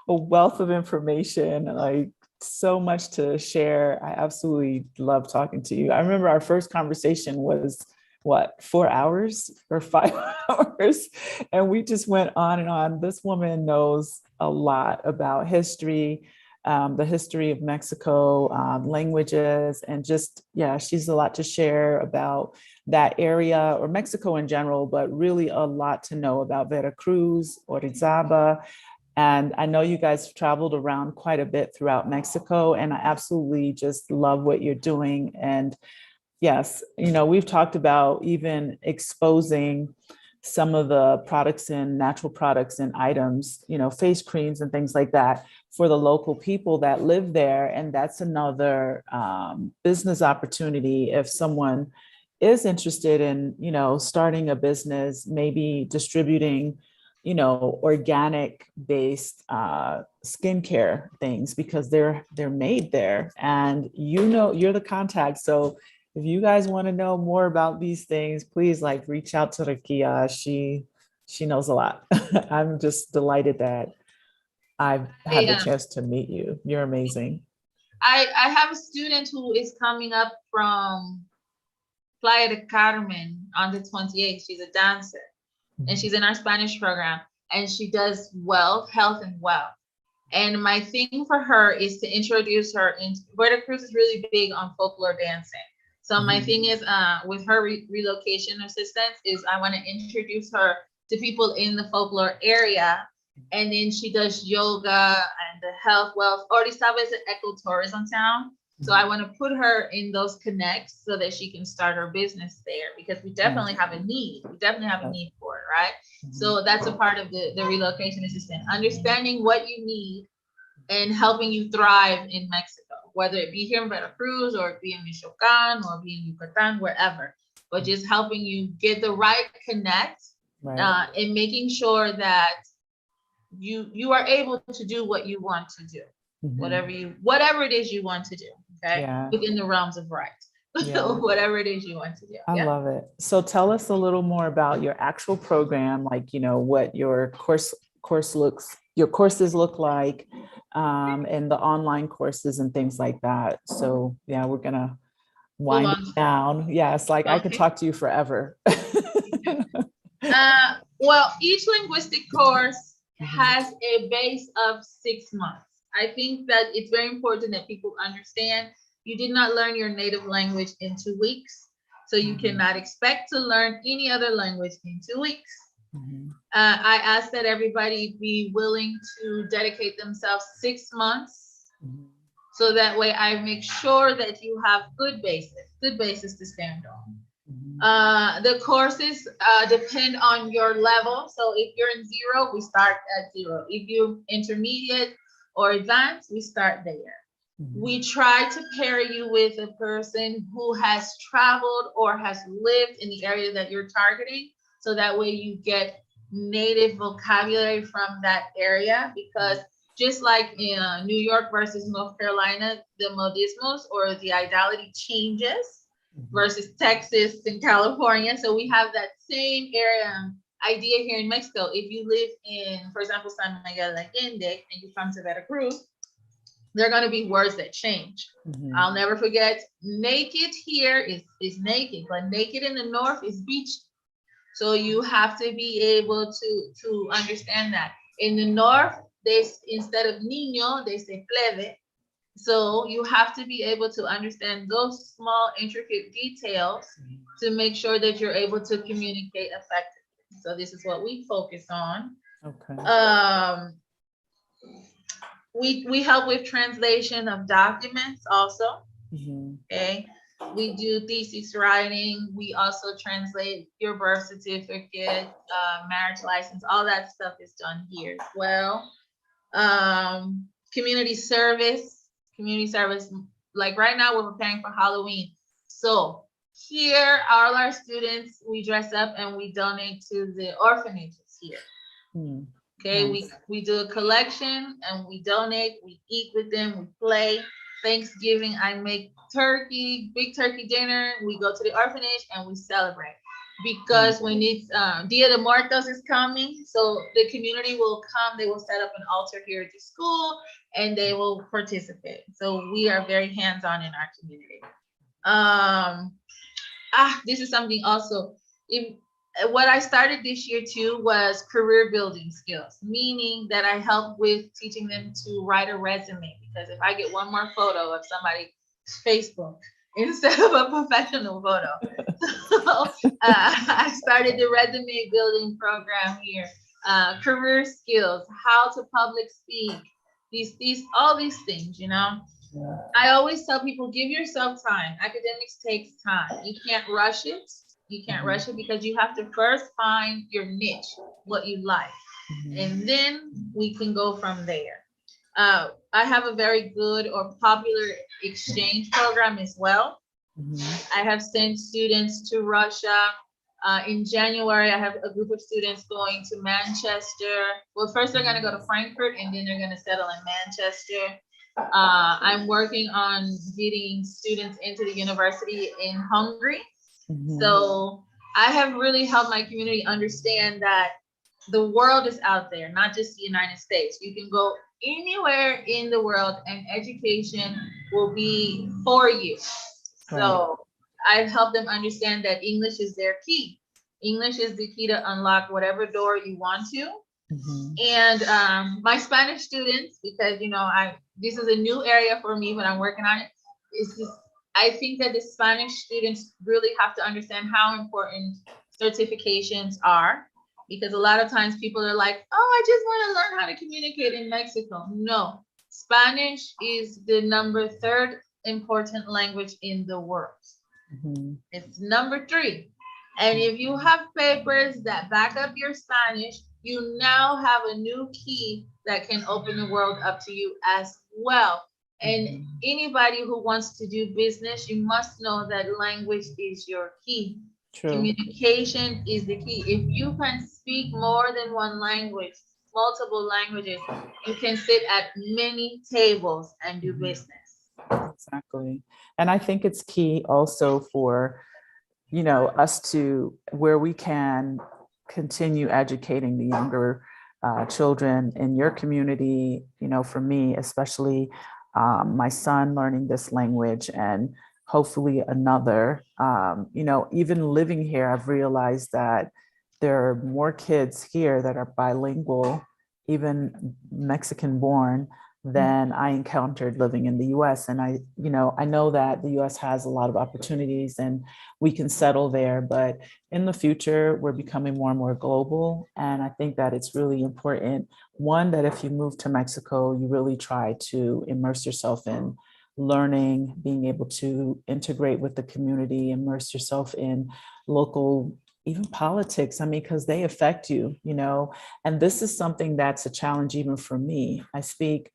wealth of information, like so much to share. I absolutely love talking to you. I remember our first conversation was what, 4 hours or 5 hours? And we just went on and on. This woman knows a lot about history, the history of Mexico, languages, and just, yeah, she's a lot to share about that area or Mexico in general, but really a lot to know about Veracruz, Orizaba. And I know you guys traveled around quite a bit throughout Mexico, and I absolutely just love what you're doing. And yes, you know, we've talked about even exposing some of the products and natural products and items, you know, face creams and things like that for the local people that live there. And that's another business opportunity if someone is interested in, you know, starting a business, maybe distributing, you know, organic based skincare things because they're made there. And you know, you're the contact. So if you guys want to know more about these things, please like reach out to Rakia. She knows a lot. I'm just delighted that I've had the chance to meet you. You're amazing.
I have a student who is coming up from Playa del Carmen on the 28th. She's a dancer and she's in our Spanish program and she does wealth, health and wealth. And my thing for her is to introduce her into Veracruz is really big on folklore dancing. So my thing is with her relocation assistance is I want to introduce her to people in the folklore area. And then she does yoga and the health, wealth. Orizaba is an ecotourism town. So I want to put her in those connects so that she can start her business there because we definitely have a need. We definitely have a need for it, right? So that's a part of the relocation assistant, understanding what you need and helping you thrive in Mexico. whether it be here in Veracruz or it be in Michoacan or be in Yucatan, wherever, but just helping you get the right connect,
Right.
and making sure that you are able to do what you want to do,
Mhm.
whatever it is you want to do, okay,
Yeah.
within the realms of right.
Yeah.
Whatever it is you want to do.
I
Yeah.
love it. So tell us a little more about your actual program, like, what your your courses look like, and the online courses and things like that. So yeah, we're gonna
Move
wind
on.
it down. Yeah, it's like I could
Okay.
talk to you forever.
Well, each linguistic course
Mhm.
has a base of 6 months. I think that it's very important that people understand you did not learn your native language in 2 weeks, so you
Mhm.
cannot expect to learn any other language in 2 weeks.
Mhm.
I ask that everybody be willing to dedicate themselves 6 months,
Mhm.
so that way I make sure that you have good basis to stand on.
Mhm.
The courses depend on your level. So if you're in 0, we start at 0. If you're intermediate or advanced, we start there. We
Mhm.
try to pair you with a person who has traveled or has lived in the area that you're targeting. So that way you get native vocabulary from that area, because just like in New York versus North Carolina, the modismos or the idality changes
Mhm.
versus Texas and California. So we have that same area idea here in Mexico. If you live in, for example, San Miguel Allende, and you come to Veracruz, there are going to be words that change.
Mhm.
I'll never forget, naked here is naked, but naked in the north is beach. So you have to be able to understand that. In the north, they, instead of niño, they say plebe. So you have to be able to understand those small, intricate details to make sure that you're able to communicate effectively. So this is what we focus on.
Okay.
We help with translation of documents also.
Mhm.
Okay. We do thesis writing. We also translate your birth certificate, marriage license, all that stuff is done here as well. Community service, like right now we're preparing for Halloween. So here, all our students, we dress up and we donate to the orphanages here.
Mhm.
Okay,
Nice.
we do a collection and we donate, we eat with them, we play. Thanksgiving, I make turkey, big turkey dinner. We go to the orphanage and we celebrate. Because when it's Dia de Muertos is coming, so the community will come, they will set up an altar here at the school and they will participate. So we are very hands-on in our community. This is something also. If what I started this year too was career building skills, meaning that I help with teaching them to write a resume. Because if I get one more photo of somebody's Facebook instead of a professional photo, so, I started the resume building program here. Career skills, how to public speak, all these things,
Yeah.
I always tell people, give yourself time. Academics takes time. You can't rush it. You can't
Mhm.
rush it because you have to first find your niche, what you like,
Mhm.
and then we can go from there. I have a very good or popular exchange program as well.
Mhm.
I have sent students to Russia. In January, I have a group of students going to Manchester. Well, first they're going to go to Frankfurt and then they're going to settle in Manchester. I'm working on getting students into the university in Hungary.
Mhm.
So I have really helped my community understand that the world is out there, not just the United States. You can go anywhere in the world and education will be for you.
Right.
So I've helped them understand that English is their key. English is the key to unlock whatever door you want to.
Mhm.
And my Spanish students, because this is a new area for me, but I'm working on it. Is just I think that the Spanish students really have to understand how important certifications are, because a lot of times people are like, "Oh, I just want to learn how to communicate in Mexico." No, Spanish is the number 3rd important language in the world.
Mhm.
It's number 3. And if you have papers that back up your Spanish, you now have a new key that can open the world up to you as well. And anybody who wants to do business, you must know that language is your key.
True.
Communication is the key. If you can speak more than one language, multiple languages, you can sit at many tables and do business.
Exactly. And I think it's key also for, us to where we can continue educating the younger children in your community, for me, especially my son learning this language and hopefully another, even living here, I've realized that there are more kids here that are bilingual, even Mexican born, than I encountered living in the US. And I know that the US has a lot of opportunities and we can settle there, but in the future, we're becoming more and more global. And I think that it's really important, one, that if you move to Mexico, you really try to immerse yourself in learning, being able to integrate with the community, immerse yourself in local, even politics. I mean, because they affect you, and this is something that's a challenge even for me. I speak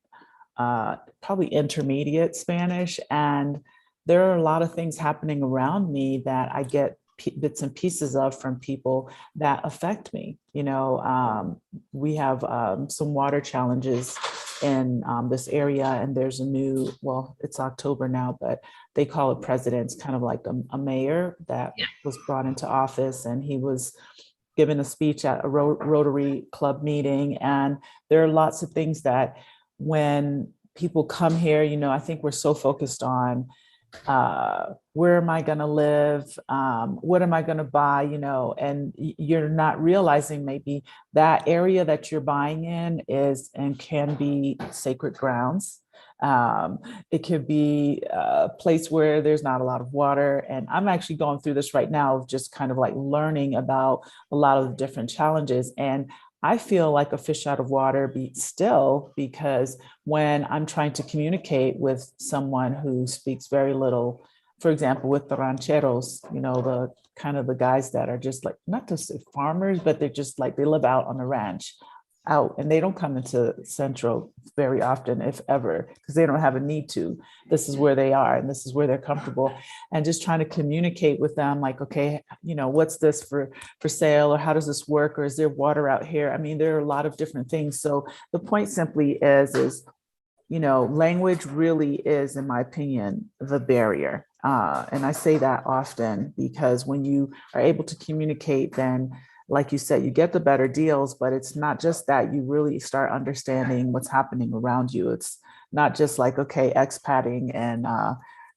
probably intermediate Spanish, and there are a lot of things happening around me that I get bits and pieces of from people that affect me. We have some water challenges in this area, and there's a new, well, it's October now, but they call it president. It's kind of like a mayor that was brought into office, and he was given a speech at a Rotary Club meeting. And there are lots of things that when people come here, I think we're so focused on where am I going to live? What am I going to buy? And you're not realizing maybe that area that you're buying in is and can be sacred grounds. It could be a place where there's not a lot of water. And I'm actually going through this right now of just kind of like learning about a lot of the different challenges. And I feel like a fish out of water still, because when I'm trying to communicate with someone who speaks very little, for example, with the rancheros, the kind of the guys that are just like, not to say farmers, but they're just like, they live out on the ranch out, and they don't come into Central very often, if ever, because they don't have a need to. This is where they are, and this is where they're comfortable. And just trying to communicate with them, like, okay, what's this for sale, or how does this work, or is there water out here? I mean, there are a lot of different things. So the point simply is language really is, in my opinion, the barrier. And I say that often because when you are able to communicate, then, like you said, you get the better deals, but it's not just that. You really start understanding what's happening around you. It's not just like, okay, expatting and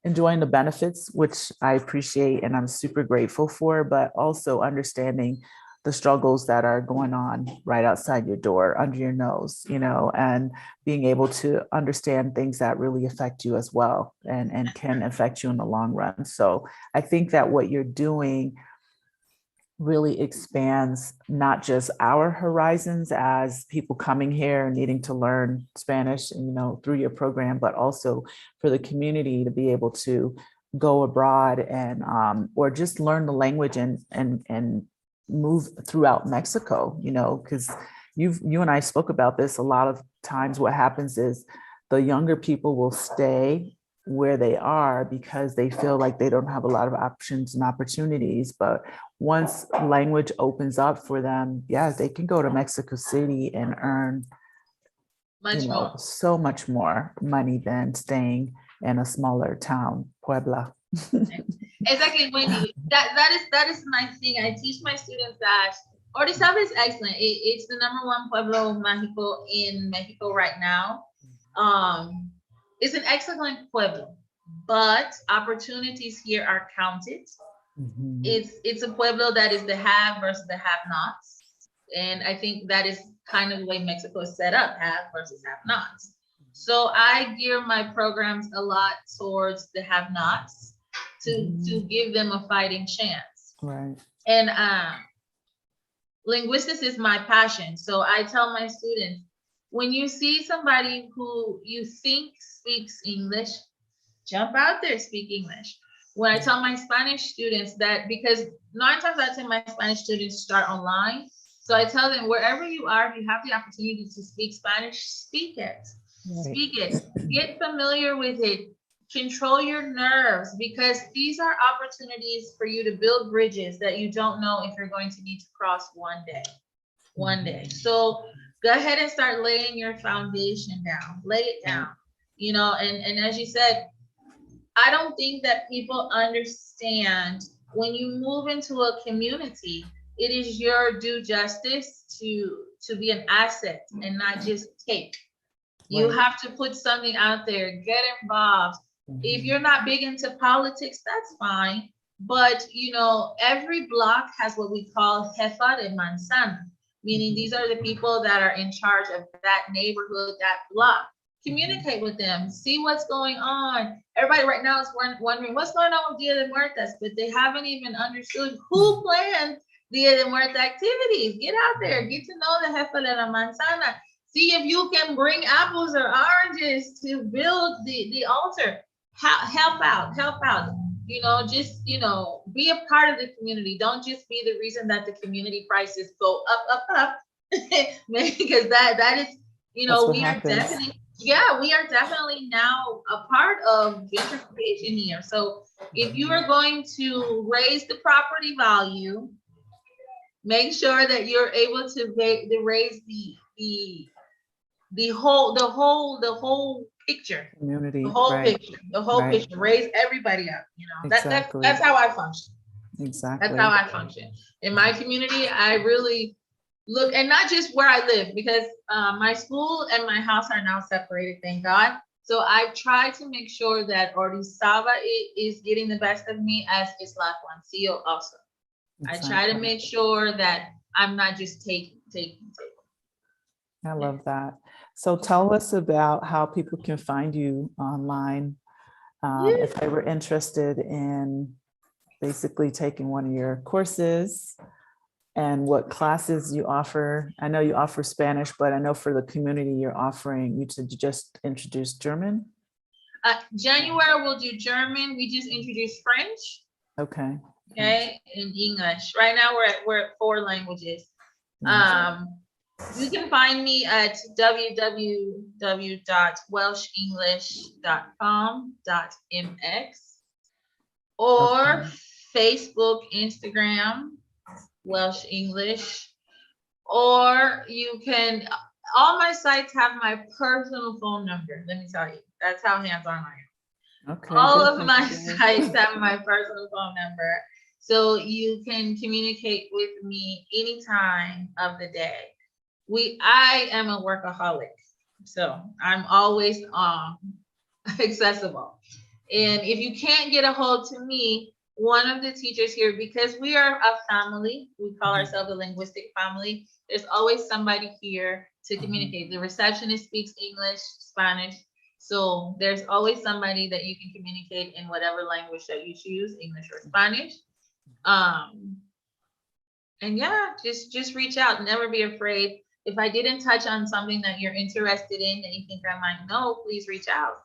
enjoying the benefits, which I appreciate and I'm super grateful for, but also understanding the struggles that are going on right outside your door, under your nose, and being able to understand things that really affect you as well and can affect you in the long run. So I think that what you're doing really expands not just our horizons as people coming here and needing to learn Spanish, through your program, but also for the community to be able to go abroad and or just learn the language and move throughout Mexico, because you and I spoke about this a lot of times. What happens is the younger people will stay where they are because they feel like they don't have a lot of options and opportunities. But once language opens up for them, they can go to Mexico City and earn so much more money than staying in a smaller town, Puebla.
Exactly, Wendy. That is my thing. I teach my students that Orizaba is excellent. It's the #1 pueblo mágico in Mexico right now. It's an excellent pueblo, but opportunities here are counted.
Mm-hmm.
It's a pueblo that is the have versus the have-nots, and I think that is kind of the way Mexico is set up: have versus have-nots. So I gear my programs a lot towards the have-nots to give them a fighting chance.
Right.
And linguistics is my passion. So I tell my students, when you see somebody who you think speaks English, jump out there, speak English. When I tell my Spanish students that, because 9 times out of 10, my Spanish students start online. So I tell them, wherever you are, if you have the opportunity to speak Spanish, speak it.
Right.
Speak it. Get familiar with it. Control your nerves, because these are opportunities for you to build bridges that you don't know if you're going to need to cross one day. So go ahead and start laying your foundation down. Lay it down. You know, and as you said, I don't think that people understand when you move into a community, it is your due justice to be an asset and not just take. You
Right.
have to put something out there, get involved. If you're not big into politics, that's fine. But you know, every block has what we call jefa de manzana, meaning these are the people that are in charge of that neighborhood, that block. Communicate with them, see what's going on. Everybody right now is wondering what's going on with Dia de Muertos, but they haven't even understood who plans Dia de Muertos activities. Get out there, get to know the jefa de la manzana. See if you can bring apples or oranges to build the altar. Help out. You know, just, you know, be a part of the community. Don't just be the reason that the community prices go up. Because that is, you know, we are definitely now a part of gentrification here. So if you are going to raise the property value, make sure that you're able to raise the whole picture,
Community.
the whole picture, raise everybody up, you know.
Exactly.
That's how I function.
Exactly.
That's how I function. In my community, I really look, and not just where I live, because my school and my house are now separated, thank God. So I've tried to make sure that Orizaba is getting the best of me, as is La Juancillo also.
Exactly.
I try to make sure that I'm not just taking.
I love that. So tell us about how people can find you online, if they were interested in basically taking one of your courses, and what classes you offer. I know you offer Spanish, but I know for the community you're offering, you to just introduce German.
January we'll do German. We just introduced French.
Okay.
Okay, and English. Right now we're at 4 languages. You can find me at www.welshenglish.com.mx or Facebook, Instagram, Welsh English, or you can, all my sites have my personal phone number. Let me tell you, that's how hands-on I am.
Okay.
All of my sites have my personal phone number. So you can communicate with me anytime of the day. I am a workaholic, so I'm always accessible. And if you can't get a hold to me, one of the teachers here, because we are a family, we call ourselves a linguistic family, there's always somebody here to communicate. The receptionist speaks English, Spanish, so there's always somebody that you can communicate in whatever language that you choose, English or Spanish. And yeah, just reach out. Never be afraid. If I didn't touch on something that you're interested in that you think I might know, please reach out.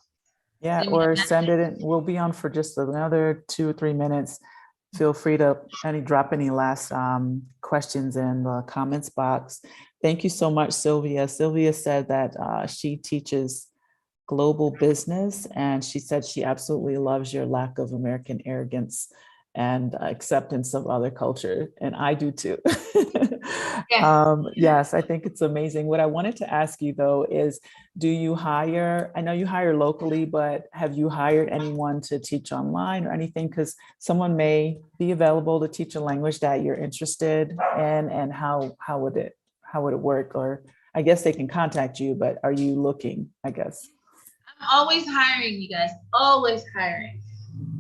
Yeah, or send it in. We'll be on for just another 2 or 3 minutes. Feel free to drop any last questions in the comments box. Thank you so much, Sylvia. Sylvia said that she teaches global business, and she said she absolutely loves your lack of American arrogance and acceptance of other culture, and I do too. Yes, I think it's amazing. What I wanted to ask you though is, do you hire, I know you hire locally, but have you hired anyone to teach online or anything? Because someone may be available to teach a language that you're interested in, and how would it work? Or I guess they can contact you, but are you looking, I guess?
I'm always hiring, you guys, always hiring.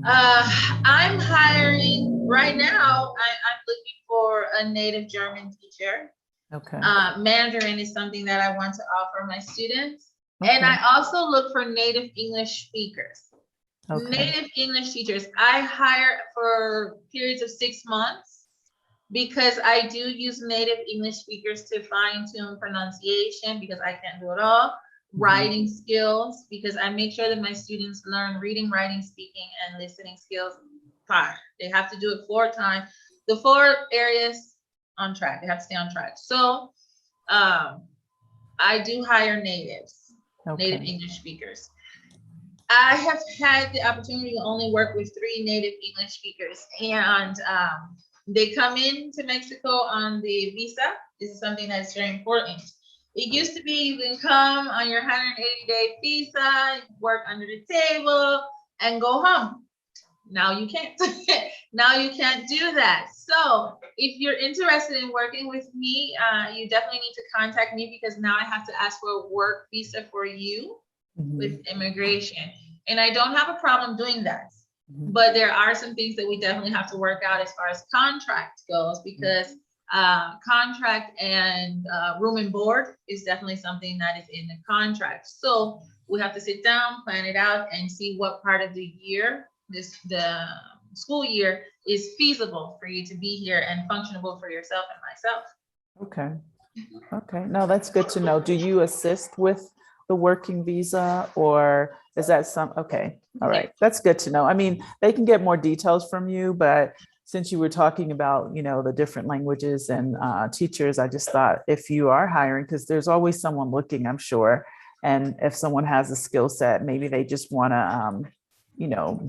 I'm hiring right now. I'm looking for a native German teacher.
Okay.
Mandarin is something that I want to offer my students.
Okay.
And I also look for native English speakers. Okay. Native English teachers. I hire for periods of 6 months because I do use native English speakers to fine-tune pronunciation, because I can't do it all. Writing skills, because I make sure that my students learn reading, writing, speaking, and listening skills. They have to do it 4 times. The 4 areas on track. They have to stay on track. So I do hire natives. native
Okay.
English speakers. I have had the opportunity to only work with 3 native English speakers, and they come into Mexico on the visa. This is something that's very important. It used to be you can come on your 180-day visa, work under the table, and go home. Now you can't. Now you can't do that. So if you're interested in working with me, you definitely need to contact me, because now I have to ask for a work visa for you with immigration. And I don't have a problem doing that. But there are some things that we definitely have to work out as far as contract goes, because contract and room and board is definitely something that is in the contract. So we have to sit down, plan it out, and see what part of the year, the school year, is feasible for you to be here and functionable for yourself and myself.
Okay. Okay. No, that's good to know. Do you assist with the working visa, or is that okay. All right. That's good to know. I mean, they can get more details from you, but since you were talking about, the different languages and teachers, I just thought if you are hiring, because there's always someone looking, I'm sure. And if someone has a skill set, maybe they just want to,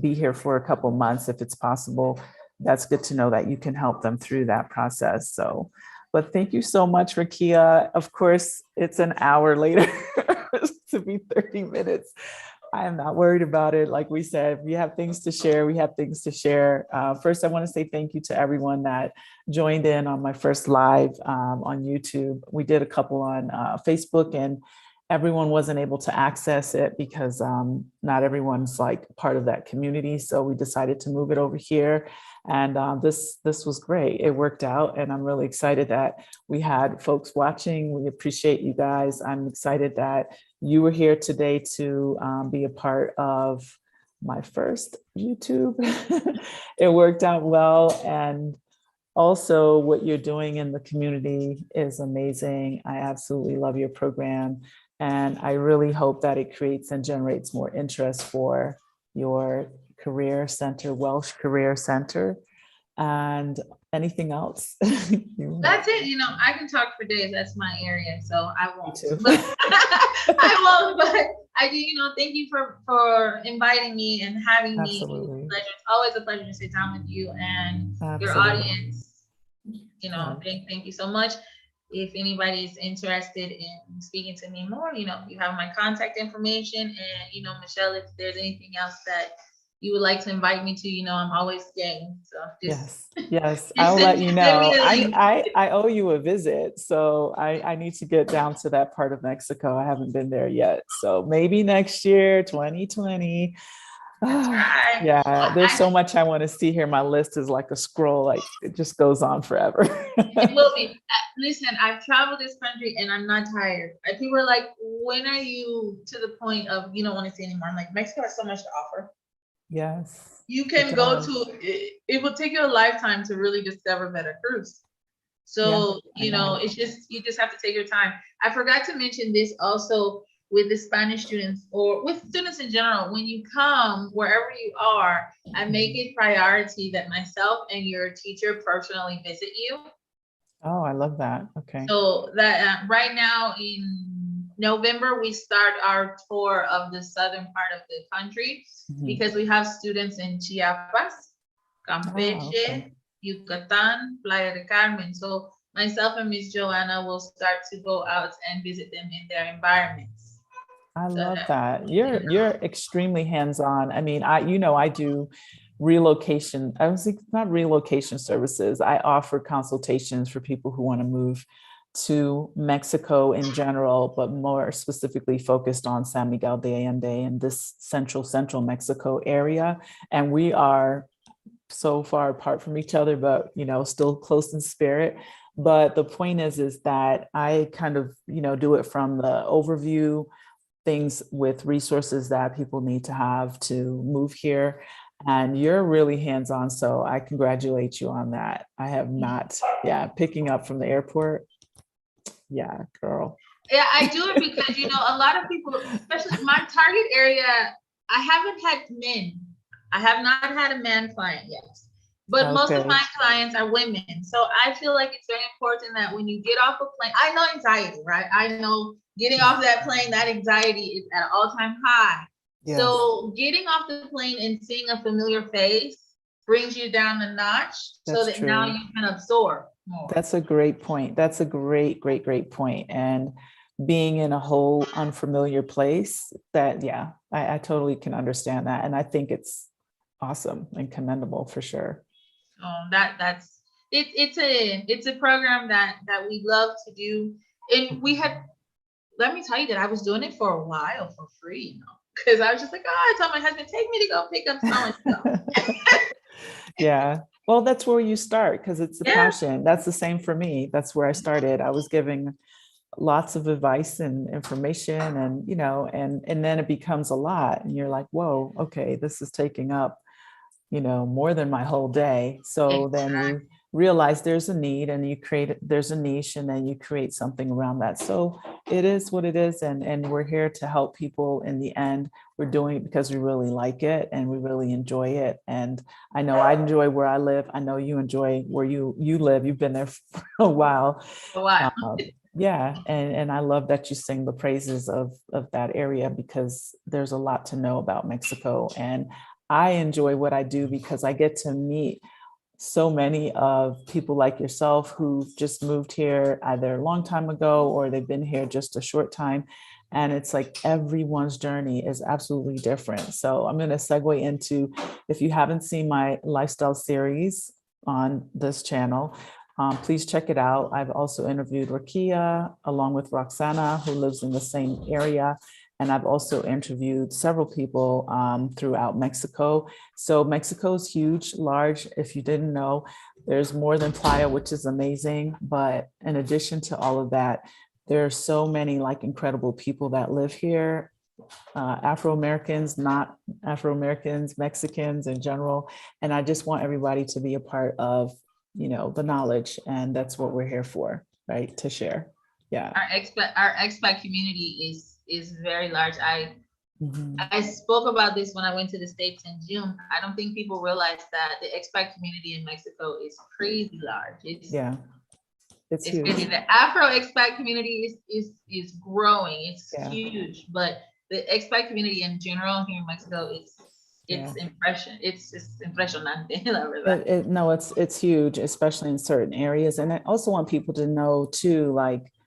be here for a couple months, if it's possible. That's good to know that you can help them through that process. So, but thank you so much, Rakia. Of course, it's an hour later to be 30 minutes. I am not worried about it. Like we said, we have things to share. We have things to share. First, I want to say thank you to everyone that joined in on my first live on YouTube. We did a couple on Facebook, and everyone wasn't able to access it because not everyone's like part of that community. So we decided to move it over here. And this was great. It worked out. And I'm really excited that we had folks watching. We appreciate you guys. I'm excited that you were here today to be a part of my first YouTube. It worked out well. And also what you're doing in the community is amazing. I absolutely love your program. And I really hope that it creates and generates more interest for your career center, Welsh Career Center, and anything else.
That's it. I can talk for days. That's my area, so I won't.
Me too.
I won't. But I do. Thank you for inviting me and having
Absolutely.
me. It's always a pleasure to sit down with you and your
Absolutely.
audience. Thank you so much. If anybody is interested in speaking to me more, you have my contact information, and Michelle, if there's anything else that you would like to invite me to, I'm always game. So
yes, I'll let you know. I owe you a visit, so I need to get down to that part of Mexico. I haven't been there yet, so maybe next year, 2020.
Right.
Yeah, there's so much I want to see here. My list is like a scroll, like it just goes on forever.
It will be. Listen, I've traveled this country and I'm not tired. People are like, when are you to the point of you don't want to see anymore? I'm like, Mexico has so much to offer.
Yes.
You can go to, it will take you a lifetime to really discover Veracruz. So, it's just, you just have to take your time. I forgot to mention this also with the Spanish students, or with students in general. When you come, wherever you are, I make it priority that myself and your teacher personally visit you.
Oh, I love that. Okay.
So that right now in November, we start our tour of the southern part of the country, because we have students in Chiapas, Campeche, Yucatan, Playa del Carmen. So myself and Miss Joanna will start to go out and visit them in their environments.
I love that. You're extremely hands-on. I mean, I do relocation. I was not relocation services. I offer consultations for people who want to move to Mexico in general, but more specifically focused on San Miguel de Allende and this central Mexico area. And we are so far apart from each other, but still close in spirit. But the point is that I kind of do it from the overview, things with resources that people need to have to move here. And you're really hands-on. So I congratulate you on that. I have not, picking up from the airport. Yeah, girl.
Yeah, I do it because, a lot of people, especially my target area, I haven't had men. I have not had a man client yet. But most of my clients are women. So I feel like it's very important that when you get off a plane, I know anxiety, right? I know getting off that plane, that anxiety is at an all-time high.
Yes.
So getting off the plane and seeing a familiar face brings you down a notch so
That's
that now
true.
you can absorb more.
That's a great point. That's a great point. And being in a whole unfamiliar place, that, yeah, I totally can understand that. And I think it's awesome and commendable for sure.
That's it's a program that we love to do. And let me tell you that I was doing it for a while for free, because I was just like, I told my husband, take me to go pick up so-and-so.
Yeah. Well, that's where you start, because it's the
Yeah.
passion. That's the same for me. That's where I started. I was giving lots of advice and information, and, and then it becomes a lot and you're like, whoa, okay, this is taking up, more than my whole day. So then you realize there's a need, and there's a niche, and then you create something around that. So it is what it is. And we're here to help people. In the end, we're doing it because we really like it and we really enjoy it. And I know I enjoy where I live. I know you enjoy where you live. You've been there for a while. Yeah. And I love that you sing the praises of that area, because there's a lot to know about Mexico. And I enjoy what I do because I get to meet so many of people like yourself who just moved here either a long time ago or they've been here just a short time. And it's like everyone's journey is absolutely different. So I'm going to segue into, if you haven't seen my lifestyle series on this channel, please check it out. I've also interviewed Rakia along with Roxana, who lives in the same area. And I've also interviewed several people throughout Mexico. So Mexico is huge, large. If you didn't know, there's more than Playa, which is amazing. But in addition to all of that, there are so many incredible people that live here. Afro-Americans, not Afro-Americans, Mexicans in general. And I just want everybody to be a part of, the knowledge. And that's what we're here for, right? To share. Yeah.
Our expat community is very large. I spoke about this when I went to the States in June. I don't think people realize that the expat community in Mexico is crazy large. It's huge. Crazy. The Afro expat community is growing. It's huge, but the expat community in general here in Mexico it's just impresionante.
No, it's huge, especially in certain areas. And I also want people to know too,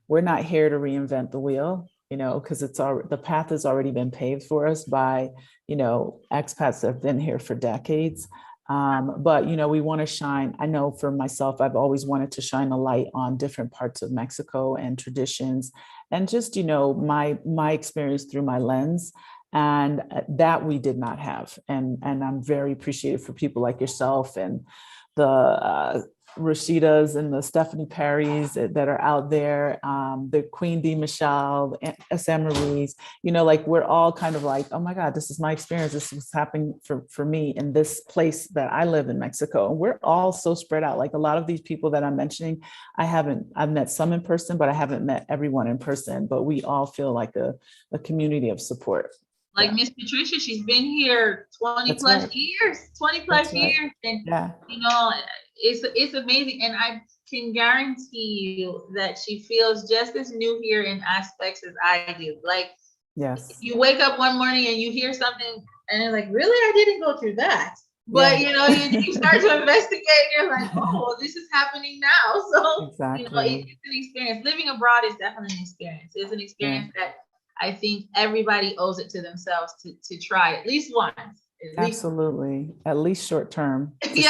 we're not here to reinvent the wheel, because the path has already been paved for us by, expats that have been here for decades. But, we want to shine. I know for myself, I've always wanted to shine a light on different parts of Mexico and traditions, and just, my experience through my lens. And that we did not have. And I'm very appreciative for people like yourself and the Rashidas and the Stephanie Perrys that are out there, the Queen D. Michelle, SM Marie's, we're all kind of like, oh my God, this is my experience. This is happening for me in this place that I live in Mexico. And we're all so spread out. Like a lot of these people that I'm mentioning, I've met some in person, but I haven't met everyone in person, but we all feel like a community of support.
Like Miss Patricia, she's been here 20 plus years. And it's amazing. And I can guarantee you that she feels just as new here in aspects as I do. You wake up one morning and you hear something and you're like, really? I didn't go through that. But you start to investigate and you're like, oh, this is happening now. So it's an experience. Living abroad is definitely an experience. It's an experience that I think everybody owes it to themselves to try at least once.
Absolutely. At least short term.
You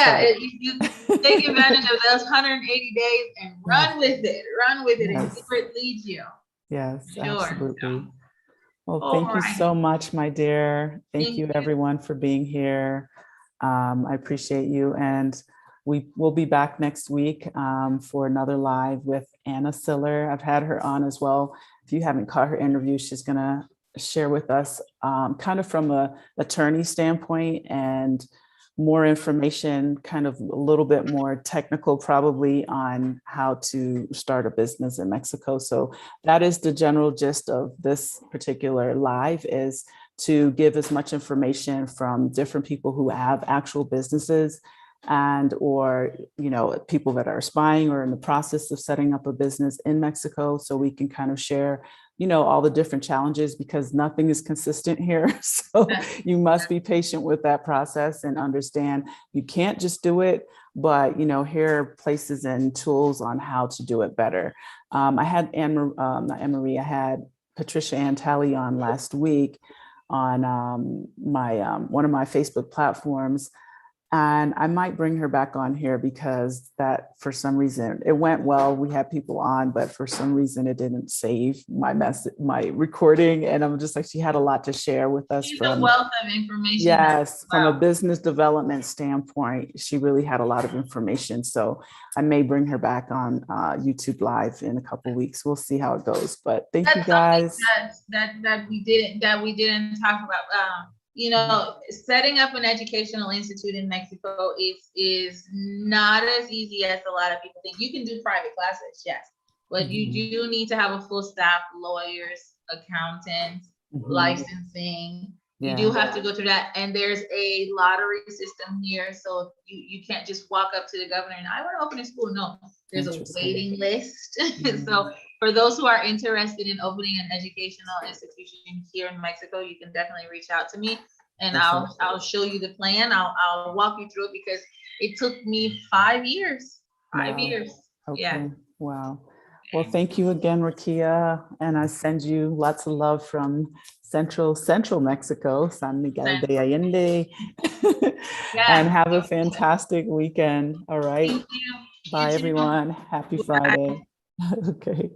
take advantage of those 180 days and run with it. And see where it leads you.
Yes, absolutely.
So,
well, thank you so much, my dear. Thank you everyone for being here. I appreciate you. And we will be back next week for another live with Anna Siller. I've had her on as well. If you haven't caught her interview, she's going to share with us kind of from an attorney standpoint and more information, kind of a little bit more technical probably on how to start a business in Mexico. So that is the general gist of this particular live, is to give as much information from different people who have actual businesses and or people that are aspiring or in the process of setting up a business in Mexico, so we can kind of share you know, all the different challenges, because nothing is consistent here. So you must be patient with that process and understand you can't just do it, but, you know, here are places and tools on how to do it better. I had not Anne-Marie, I had Patricia Antali on last week on one of my Facebook platforms. And I might bring her back on here because that, for some reason, it went well. We had people on, but for some reason it didn't save my recording. And I'm just like, she had a lot to share with us.
She's a wealth of information.
Yes, from a business development standpoint, she really had a lot of information. So I may bring her back on YouTube Live in a couple of weeks. We'll see how it goes. But thank you guys.
That we didn't talk about. You know, setting up an educational institute in Mexico is not as easy as a lot of people think. You can do private classes, yes, but you do need to have a full staff, lawyers, accountants, licensing. You do have to go through that, and there's a lottery system here, so you can't just walk up to the governor and I want to open a school. No, there's a waiting list. So for those who are interested in opening an educational institution here in Mexico, you can definitely reach out to me, and I'll show you the plan. I'll walk you through it, because it took me 5 years. 5 years.
Okay.
Yeah.
Wow. Well, thank you again, Rakia, and I send you lots of love from central Mexico, San Miguel de Allende. And have a fantastic weekend. All right.
Thank you.
Bye,
You too.
everyone. Happy Friday. Okay.